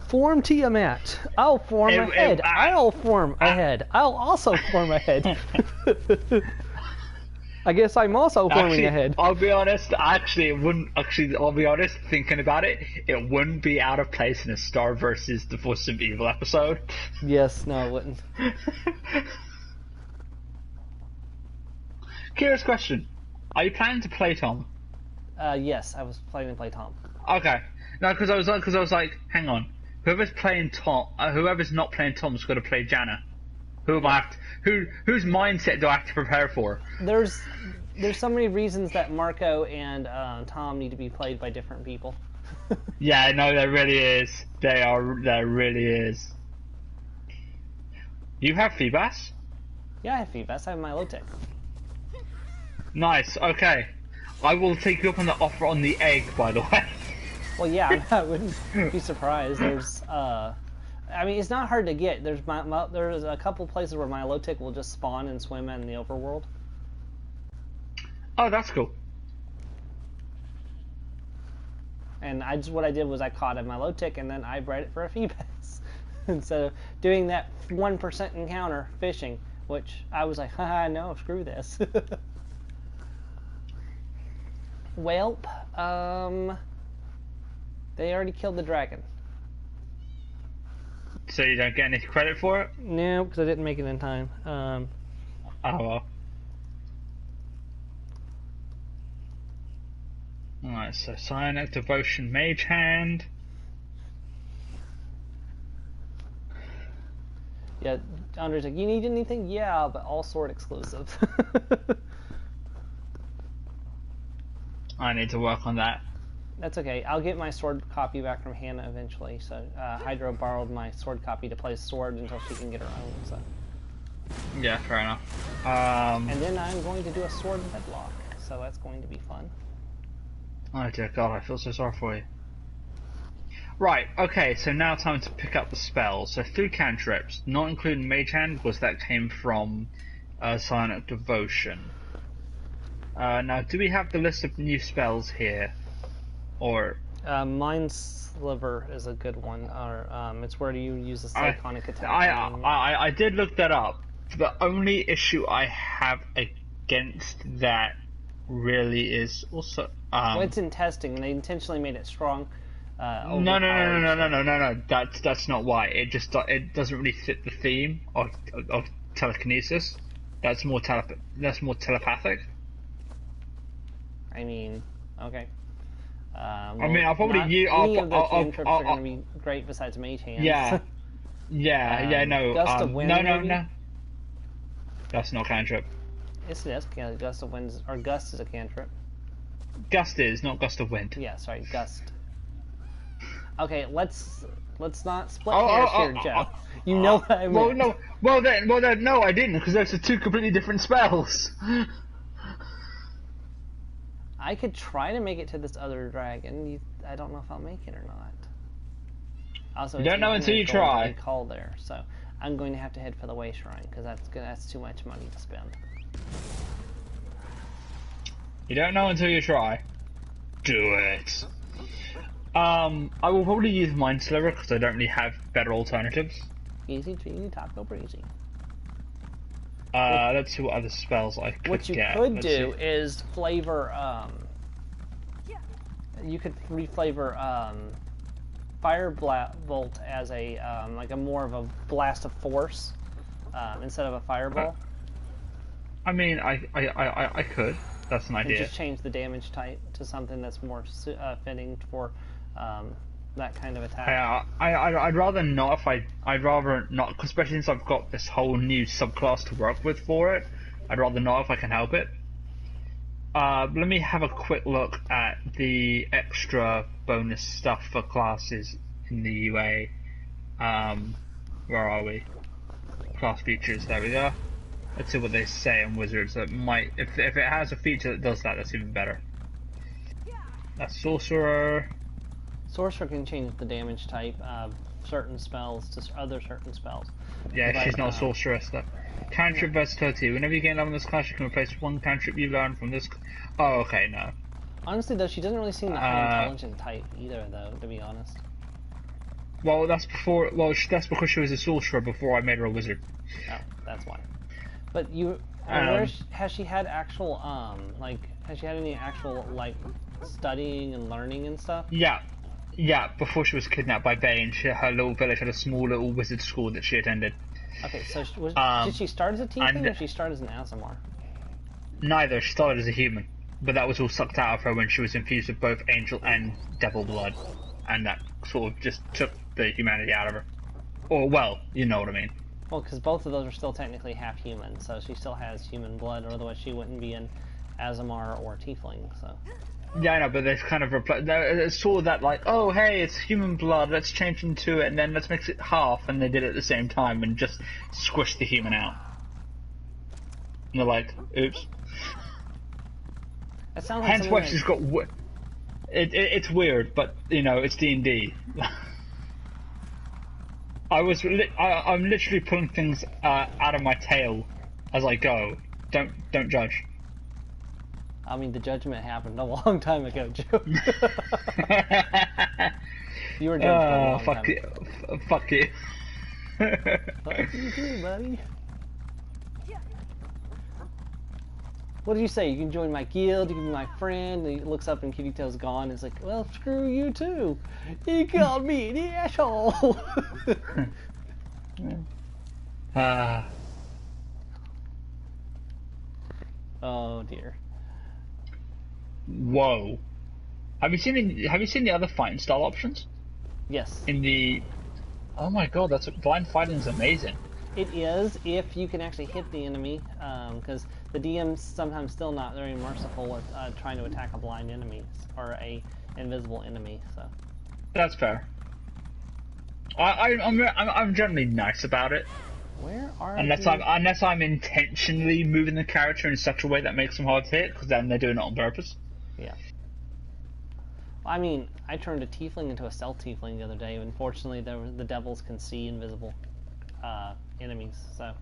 Form Tiamat. I'll form a head. I'll form a head. I'll also form a head. I guess I'm also forming a head. I'll be honest, I'll be honest, thinking about it, it wouldn't be out of place in a Star versus the Force of Evil episode. Yes, no, it wouldn't. Curious question. Are you planning to play Tom? Yes, I was planning to play Tom. Okay. No, because I was like, hang on. Whoever's playing Tom, whoever's not playing Tom's got to play Janna. Whose mindset do I have to prepare for? There's so many reasons that Marco and Tom need to be played by different people. Yeah, no, there really is. There really is. You have Feebas? Yeah, I have Feebas. I have my low-tech. Nice, okay. I will take you up on the offer on the egg, by the way. Well, yeah, I wouldn't be surprised. There's, I mean, it's not hard to get. There's a couple places where my low-tech will just spawn and swim in the overworld. Oh, that's cool. And what I did was I caught a my low-tech and then I bred it for a Feebas. Instead of doing that 1% encounter fishing, which I was like, haha, no, screw this. Welp, they already killed the dragon. So you don't get any credit for it? No, because I didn't make it in time. Oh well. Alright, so Psionic Devotion Mage Hand. Yeah, Andre's like, you need anything? Yeah, but all sword exclusive. I need to work on that. That's okay. I'll get my sword copy back from Hannah eventually. So Hydra borrowed my sword copy to play sword until she can get her own. So. Yeah, fair enough. And then I'm going to do a sword deadlock. So that's going to be fun. Oh dear God, I feel so sorry for you. Right, okay, so now time to pick up the spells. So 3 cantrips, not including Mage Hand, because that came from Psionic Devotion. Now, do we have the list of new spells here? Or Mind Sliver is a good one. Or it's where you use the psychonic attack. I did look that up. The only issue I have against that really is also well, it's in testing, and they intentionally made it strong. No. That's not why. It doesn't really fit the theme of telekinesis. That's more telepathic. I mean, okay. Well, I mean, I'll probably not use. any of the cantrips are going to be great besides Mage Hands. Yeah, yeah, no. Gust of Wind, no, maybe? no. That's not cantrip. Yes, it is. Gust of Wind, or Gust is a cantrip. Gust is, not gust of wind. Yeah, sorry, Gust. Okay, let's not split hairs here, Joe. You know what I mean. Well then, no, I didn't, because those are two completely different spells. I could try to make it to this other dragon. I don't know if I'll make it or not. Also, you don't know until you try. Call there, so I'm going to have to head for the Way Shrine because that's too much money to spend. You don't know until you try. Do it. I will probably use Mind Sliver because I don't really have better alternatives. Easy peasy taco breezy. Let's see what other spells I could get. What you could do is flavor. You could reflavor Fire Bolt as a like a more of a blast of force instead of a fireball. I mean, I could. That's an idea. And just change the damage type to something that's more fitting for that kind of attack. Yeah, I'd rather not. I'd rather not, especially since I've got this whole new subclass to work with for it. I'd rather not if I can help it. Let me have a quick look at the extra bonus stuff for classes in the UA. Where are we? Class features. There we go. Let's see what they say on Wizards. That might, if it has a feature that does that, that's even better. That's Sorcerer. Sorcerer can change the damage type of certain spells to other certain spells. Yeah, but, she's not a sorceress though. Cantrip versatility. Whenever you gain level in this class, you can replace one cantrip you learned from this. Oh, okay, no. Honestly, though, she doesn't really seem the high intelligent type either, though. To be honest. Well, that's before. Well, that's because she was a sorcerer before I made her a wizard. Oh, that's why. But has she had actual has she had any actual like studying and learning and stuff? Yeah, before she was kidnapped by Bane, her little village had a small little wizard school that she attended. Okay, so did she start as a tiefling or did she start as an Aasimar? Neither. She started as a human, but that was all sucked out of her when she was infused with both angel and devil blood, and that sort of just took the humanity out of her. Or, well, you know what I mean. Well, because both of those are still technically half human, so she still has human blood, or otherwise she wouldn't be an Aasimar or tiefling, so... Yeah, I know, but they've kind of saw that like, oh hey, it's human blood, let's change into it, and then let's mix it half, and they did it at the same time and just squished the human out. And they're like, oops. That sounds like hence why she's got. It's weird, but you know, it's D&D. I'm literally pulling things out of my tail as I go. Don't judge. I mean, the judgment happened a long time ago, Joe. You were judged a long time ago. Fuck you. Fuck you too, buddy. What did you say? You can join my guild, you can be my friend. And he looks up and Kitty Tail's gone. And it's like, well, screw you too. He called me an asshole. Oh dear. Whoa. Have you seen the other fighting style options? Yes. Oh my god, blind fighting is amazing. It is if you can actually hit the enemy, because the DM's sometimes still not very merciful with trying to attack a blind enemy or a invisible enemy. So that's fair. I'm generally nice about it. Where are unless I'm intentionally moving the character in such a way that makes them hard to hit, because then they're doing it on purpose. Yeah. Well, I mean, I turned a tiefling into a stealth tiefling the other day. Unfortunately, the devils can see invisible enemies, so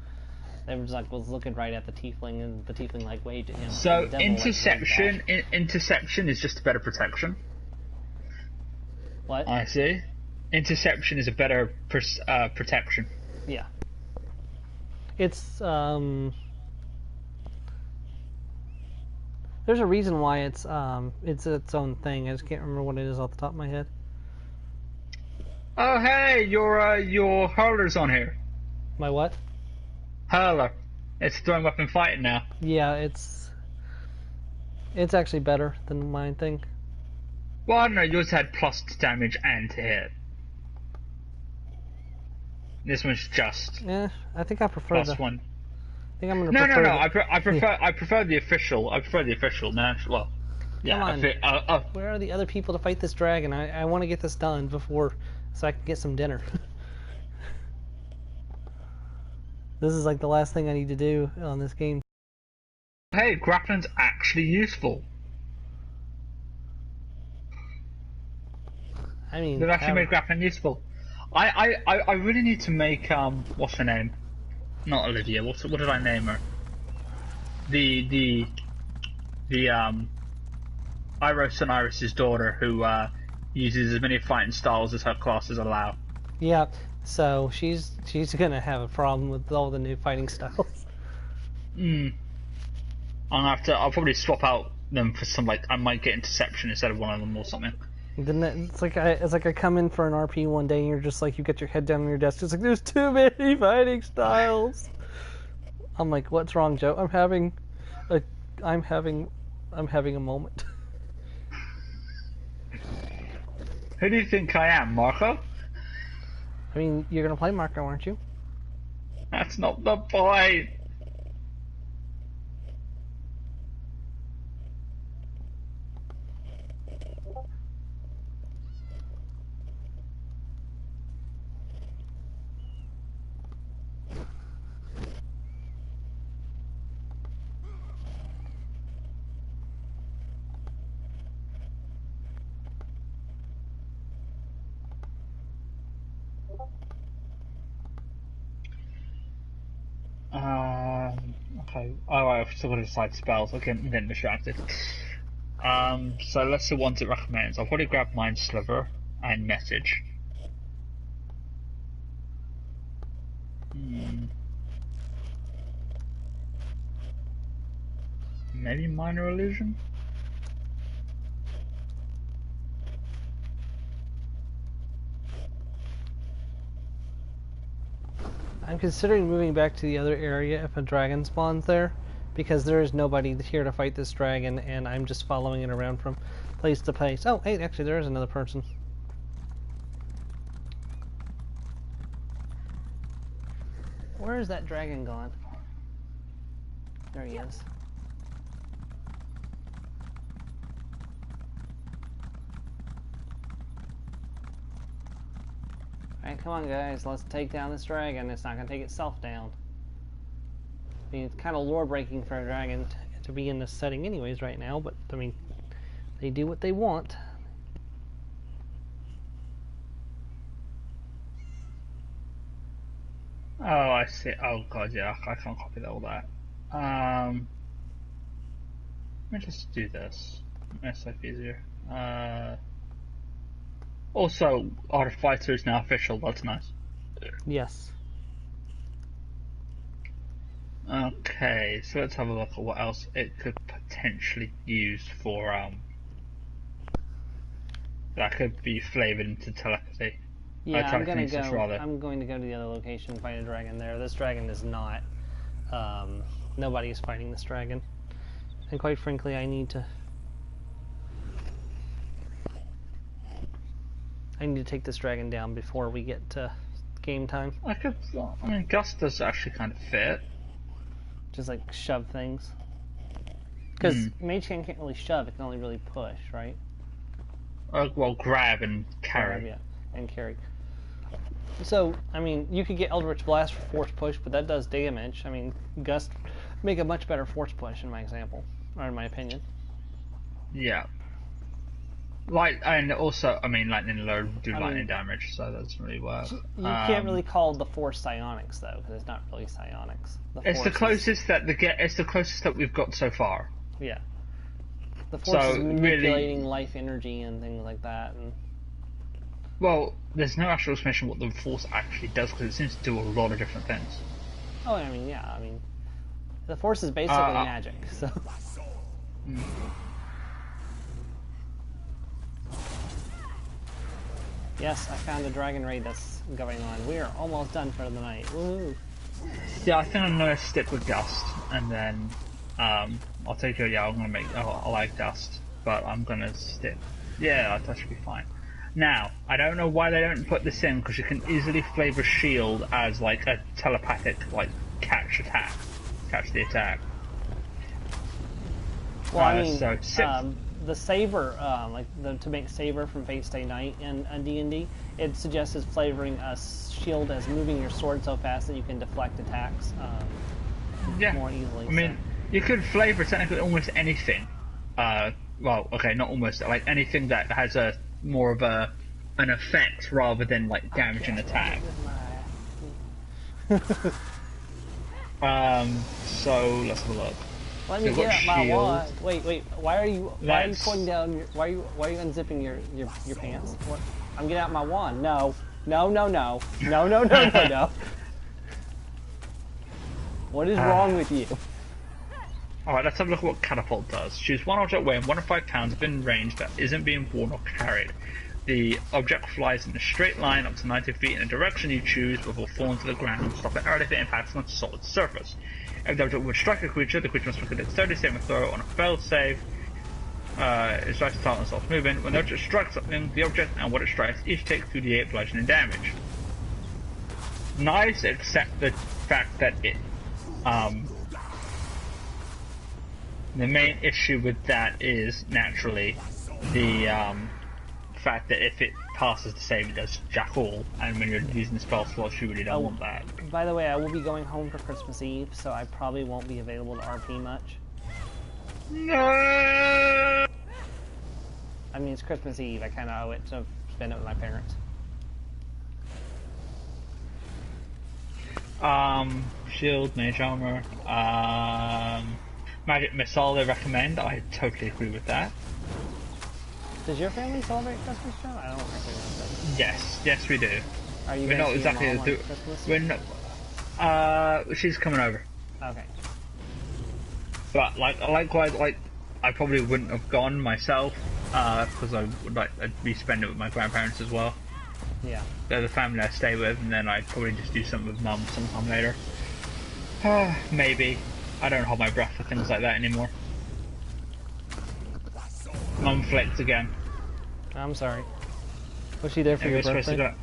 they were just like was looking right at the tiefling, and the tiefling like waved at him. So interception, interception is just a better protection. What? I see. Interception is a better protection. Yeah. It's there's a reason why it's its own thing. I just can't remember what it is off the top of my head. Oh hey, your hurler's on here. My what? Hurler. It's throwing weapon fighting now. Yeah, it's actually better than my thing. Well, I don't know, yours had plus to damage and to hit. This one's just Yeah, I think I prefer plus the. one. I think I'm gonna No, prefer. no, no. Yeah. I prefer the official. I prefer the official. No, well, yeah. Come on. Where are the other people to fight this dragon? I want to get this done before, so I can get some dinner. This is like the last thing I need to do on this game. Hey, grappling's actually useful. I mean, They've actually made grappling useful. I really need to make what's her name? Not Olivia. What did I name her? The Iris and Iris's daughter, who uses as many fighting styles as her classes allow. Yeah, so she's gonna have a problem with all the new fighting styles. I'll probably swap out them for some, like, I might get interception instead of one of them or something. Then it's like I come in for an RP one day and you're just like, you get your head down on your desk, it's like, there's too many fighting styles. I'm like, what's wrong, Joe? I'm having a moment. Who do you think I am, Marco? I mean, you're gonna play Marco, aren't you? That's not the point. Okay. Oh, I've still got to decide spells. Okay, I'm getting distracted. So let's see ones it recommends. I'll probably grab Mind Sliver and Message. Maybe Minor Illusion? I'm considering moving back to the other area if a dragon spawns there, because there is nobody here to fight this dragon, and I'm just following it around from place to place. Oh, hey, actually, there is another person. Where is that dragon gone? There he is. Alright, come on guys, let's take down this dragon. It's not going to take itself down. I mean, it's kind of lore breaking for a dragon to be in this setting anyways right now, but I mean, they do what they want. Oh, I see. Oh god, yeah, I can't copy all that. Let me just do this. Makes life easier. Also, our fighter is now official. That's nice. Yes. Okay, so let's have a look at what else it could potentially use for that could be flavored into telepathy. Yeah, I'm going to go to the other location and fight a dragon there. This dragon is not. Nobody is fighting this dragon. And quite frankly, I need to take this dragon down before we get to game time. I mean, Gus does actually kind of fit. Just like shove things. Because Mage Hand can't really shove, it can only really push, right? Well, grab and carry. Grab, yeah, and carry. So, I mean, you could get Eldritch Blast for force push, but that does damage. I mean, Gust make a much better force push in my example, or in my opinion. Yeah. And also, I mean, lightning alone do lightning damage, so that doesn't really work. You can't really call the force psionics though, because it's not really psionics. It's the closest it's the closest that we've got so far. Yeah. The force is manipulating life energy and things like that. And well, there's no actual explanation what the force actually does, because it seems to do a lot of different things. Oh, I mean, yeah, I mean, the force is basically magic, so. Yes, I found a dragon raid that's going on. We are almost done for the night. Woo! Yeah, I think I'm gonna stick with Gust, and then I'll take it. Yeah, I like Gust, but I'm gonna stick. Yeah, that should be fine. Now, I don't know why they don't put this in, because you can easily flavor shield as like a telepathic, like, catch the attack. Well, I mean, so the saber, to make saber from Fate Stay Night in D&D, it suggests flavoring a shield as moving your sword so fast that you can deflect attacks more easily. I mean, you could flavor technically almost anything. Well, okay, not almost, like anything that has a more of an effect rather than like damage and attack. So let's have a look. Let me get my wand. Wait. Why are you pulling down? Why are you unzipping your pants? What? I'm getting out my wand. No. What is wrong with you? Alright, let's have a look at what Catapult does. Choose one object weighing 1 to 5 pounds within range that isn't being worn or carried. The object flies in a straight line up to 90 feet in a direction you choose before falling to the ground, stopping early if it impacts on a solid surface. If the object would strike a creature, the creature must make a dexterity saving throw on a failed save. It strikes the target and stops moving. When the object strikes something, the object and what it strikes each take 2d8 bludgeoning damage. Nice, except the fact that it the main issue with that is naturally the fact that if it passes the save, it does jack all, and when you're using spell slots, you really don't want that. By the way, I will be going home for Christmas Eve, so I probably won't be available to RP much. No. I mean, it's Christmas Eve. I kind of owe it to spend it with my parents. Shield, mage armor, magic missile they recommend. I totally agree with that. Does your family celebrate Christmas, John? I don't think we do. Yes, we do. Are you we're not exactly on Christmas? We're not. She's coming over. Okay. But likewise, I probably wouldn't have gone myself because I'd be spending it with my grandparents as well. Yeah. They're the family I stay with, and then I'd probably just do something with Mum sometime later. Maybe. I don't hold my breath for things like that anymore. Mum flaked again. I'm sorry. Was she there for your birthday?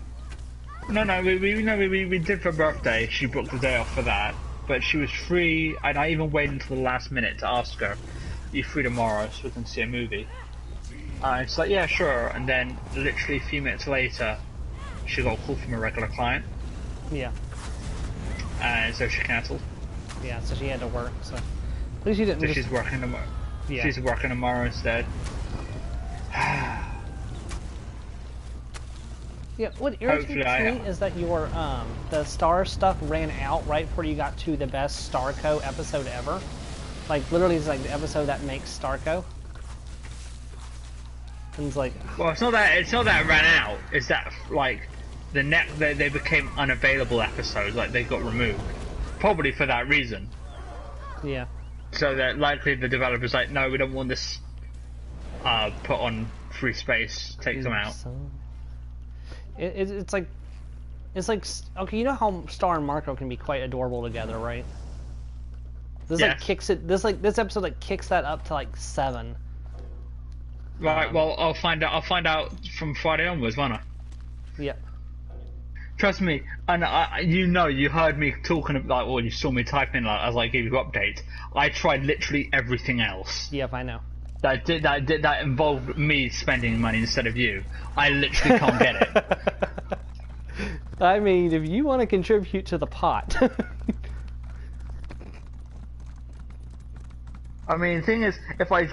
No, we did for her birthday. She booked the day off for that, but she was free, and I even waited until the last minute to ask her, "Are you free tomorrow so we can see a movie?" It's like, yeah, sure. And then literally a few minutes later, she got a call from a regular client. Yeah. And so she cancelled. Yeah, so she had to work. So at least she didn't. So she's working tomorrow. Yeah. She's working tomorrow instead. Yeah, what irritates me is that your the star stuff ran out right before you got to the best Starco episode ever. Like literally, it's like the episode that makes Starco. And it's like, well, it's not that it ran out. It's that like they became unavailable episodes. Like they got removed, probably for that reason. Yeah. So that likely the developers like, no, we don't want this put on free space. Take them out. It's like okay, you know how Star and Marco can be quite adorable together, right? This yes. like kicks it. This episode like kicks that up to like 7. Right. Well, I'll find out from Friday onwards, won't I? Yep. Trust me, and you heard me talking about, or you saw me typing like, as I gave you updates. I tried literally everything else. Yep, I know. That involved me spending money instead of you. I literally can't get it. I mean, if you want to contribute to the pot. I mean, the thing is, if I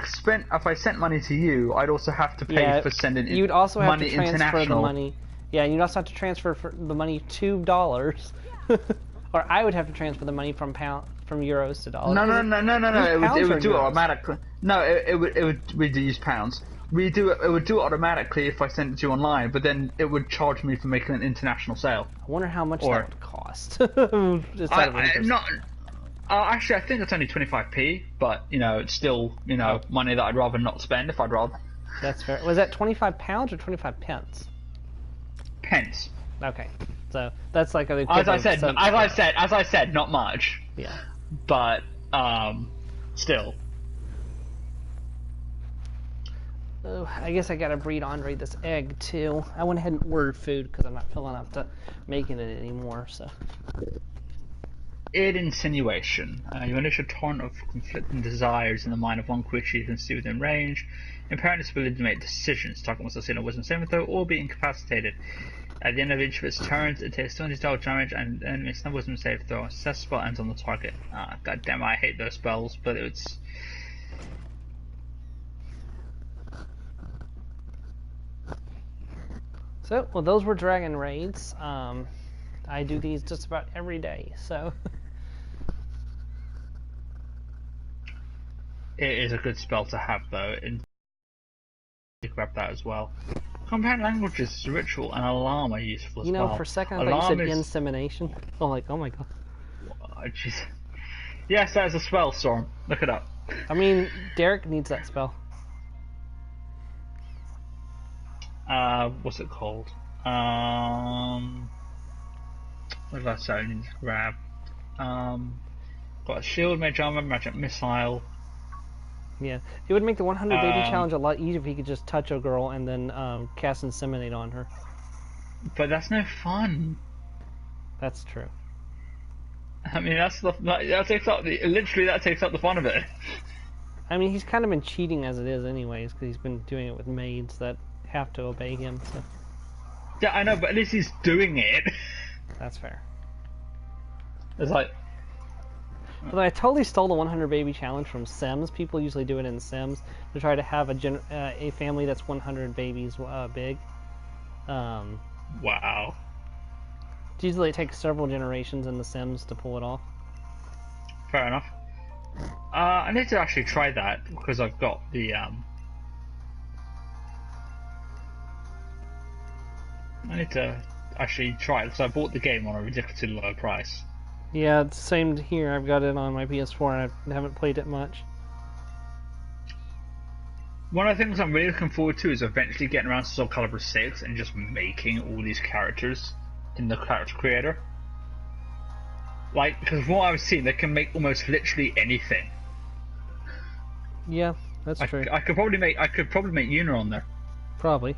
sent money to you, I'd also have to pay for sending money international. You'd also have to transfer the money. Yeah, and you'd also have to transfer the money to dollars, or I would have to transfer the money from euros to dollars. No. It would do it automatically. No, it would. We'd use pounds. It would do it automatically if I sent it to you online, but then it would charge me for making an international sale. I wonder how much that would cost. Actually, I think it's only 25p, but it's still money that I'd rather not spend if I'd rather. That's fair. Was that 25 pounds or 25 pence? Pence. Okay, so that's like an as I said, not much. Yeah. But still. Oh, I guess I gotta breed Andre this egg too. I went ahead and ordered food because I'm not feeling up to making it anymore. So. Aid insinuation. You unleash a torrent of conflicting desires in the mind of one creature you can see within range, impairing its ability to make decisions. Target must succeed a wisdom saving throw or be incapacitated. At the end of each of its turns, it takes 20 damage and then makes no wisdom save throw. A success spell ends on the target. God damn, I hate those spells, but it's. So, well, those were dragon raids. I do these just about every day, so. It is a good spell to have, though. And you grab that as well. Compound languages, ritual, and alarm are useful as well. You know, for a second I thought you said insemination. I'm like, oh my god. Oh, yes, that is a spell, Storm. Look it up. I mean, Derek needs that spell. What's it called? What did I say I need to grab? Got a shield, mage armor, magic missile. Yeah, it would make the 100 baby challenge a lot easier if he could just touch a girl and then cast inseminate on her. But that's no fun. That's true. I mean, that takes up the fun of it. I mean, he's kind of been cheating as it is, anyways, because he's been doing it with maids that have to obey him. So. Yeah, I know, but at least he's doing it. That's fair. It's like. Although I totally stole the 100 baby challenge from Sims. People usually do it in Sims to try to have a family that's 100 babies big. Wow. Usually it takes several generations in the Sims to pull it off. Fair enough. I need to actually try that because I've got the I need to actually try it because I bought the game on a ridiculously low price. Yeah, it's the same here. I've got it on my PS4 and I haven't played it much. One of the things I'm really looking forward to is eventually getting around to Soul Calibur 6 and just making all these characters in the character creator. Like, because from what I've seen, they can make almost literally anything. Yeah, that's true. I could probably make Yuna on there. Probably.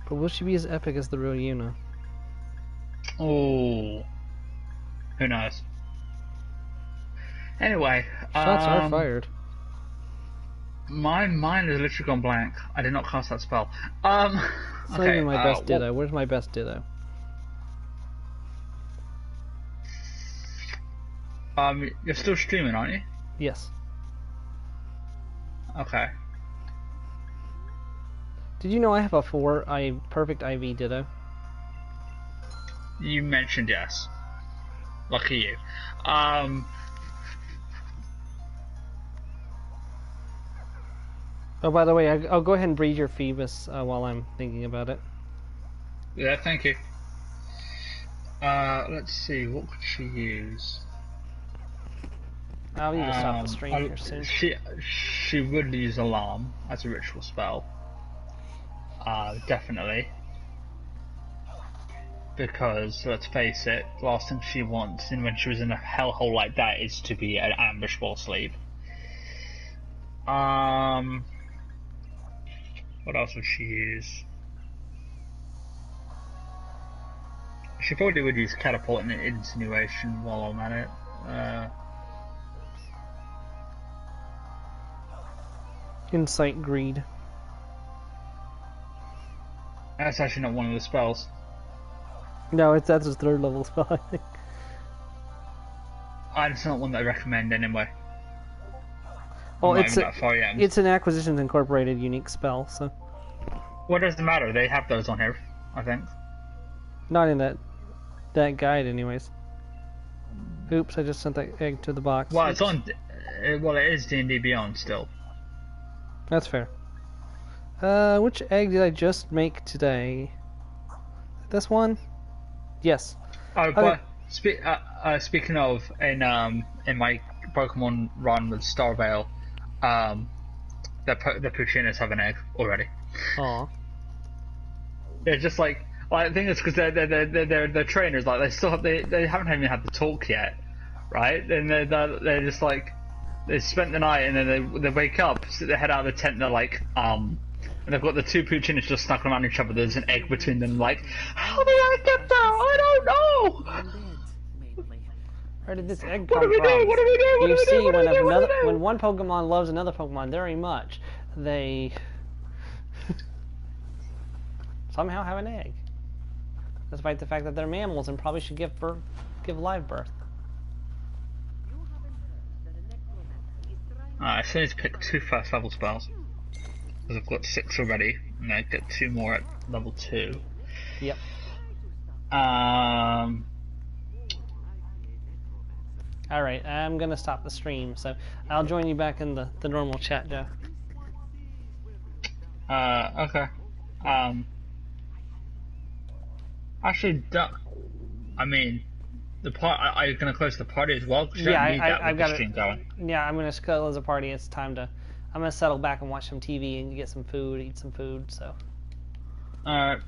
But will she be as epic as the real Yuna? Oh, who knows? Anyway, shots are fired. My mind has literally gone blank. I did not cast that spell. It's not even my best Ditto. Where's my best Ditto? You're still streaming, aren't you? Yes. Okay. Did you know I have a perfect IV Ditto? You mentioned yes. Lucky you. Oh, by the way, I'll go ahead and breed your Phoebus while I'm thinking about it. Yeah, thank you. Let's see, what could she use? I'll need to stop the stream here soon. She would use Alarm as a ritual spell. Definitely. Because, let's face it, the last thing she wants when she was in a hellhole like that is to be an ambush while asleep. What else would she use? She probably would use Catapult and Insinuation while I'm at it. Insight Greed. That's actually not one of the spells. No, that's his 3rd level spell, I think. It's not one that I recommend anyway. Well, it's an Acquisitions Incorporated unique spell, so. What does it matter? They have those on here, I think. Not in that guide, anyways. Oops, I just sent that egg to the box. Well, it's on. Well, it is D&D Beyond still. That's fair. Which egg did I just make today? This one? Yes. Oh, but speaking of, in my Pokemon run with Starveil, the Puchinas have an egg already. Aw. They're just like the thing is because they're trainers, like they haven't even had the talk yet, right? And they're just like, They spent the night and then they wake up, stick their head out of the tent, and they're like, and they've got the two Puccinis just stuck around each other. There's an egg between them. Like, how did I get there? I don't know. Where did this egg come from? You see, when one Pokemon loves another Pokemon very much, they somehow have an egg, despite the fact that they're mammals and probably should give live birth. I still need to pick 2 first level spells because I've got 6 already, and I get 2 more at level 2. Yep. Alright, I'm gonna stop the stream, so I'll join you back in the normal chat, Joe. Okay. Actually, I mean, are you gonna close the party as well? Yeah, I've got the stream going. Yeah, I'm gonna close the party. It's time to. I'm gonna settle back and watch some TV and get some food, eat some food. So. Alright.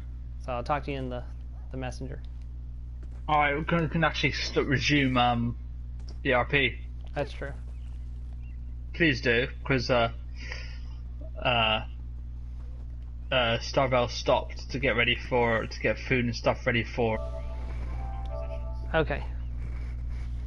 So I'll talk to you in the messenger. Alright, we can actually resume the RP. That's true. Please do, because Starvel stopped to get food and stuff ready for. Okay.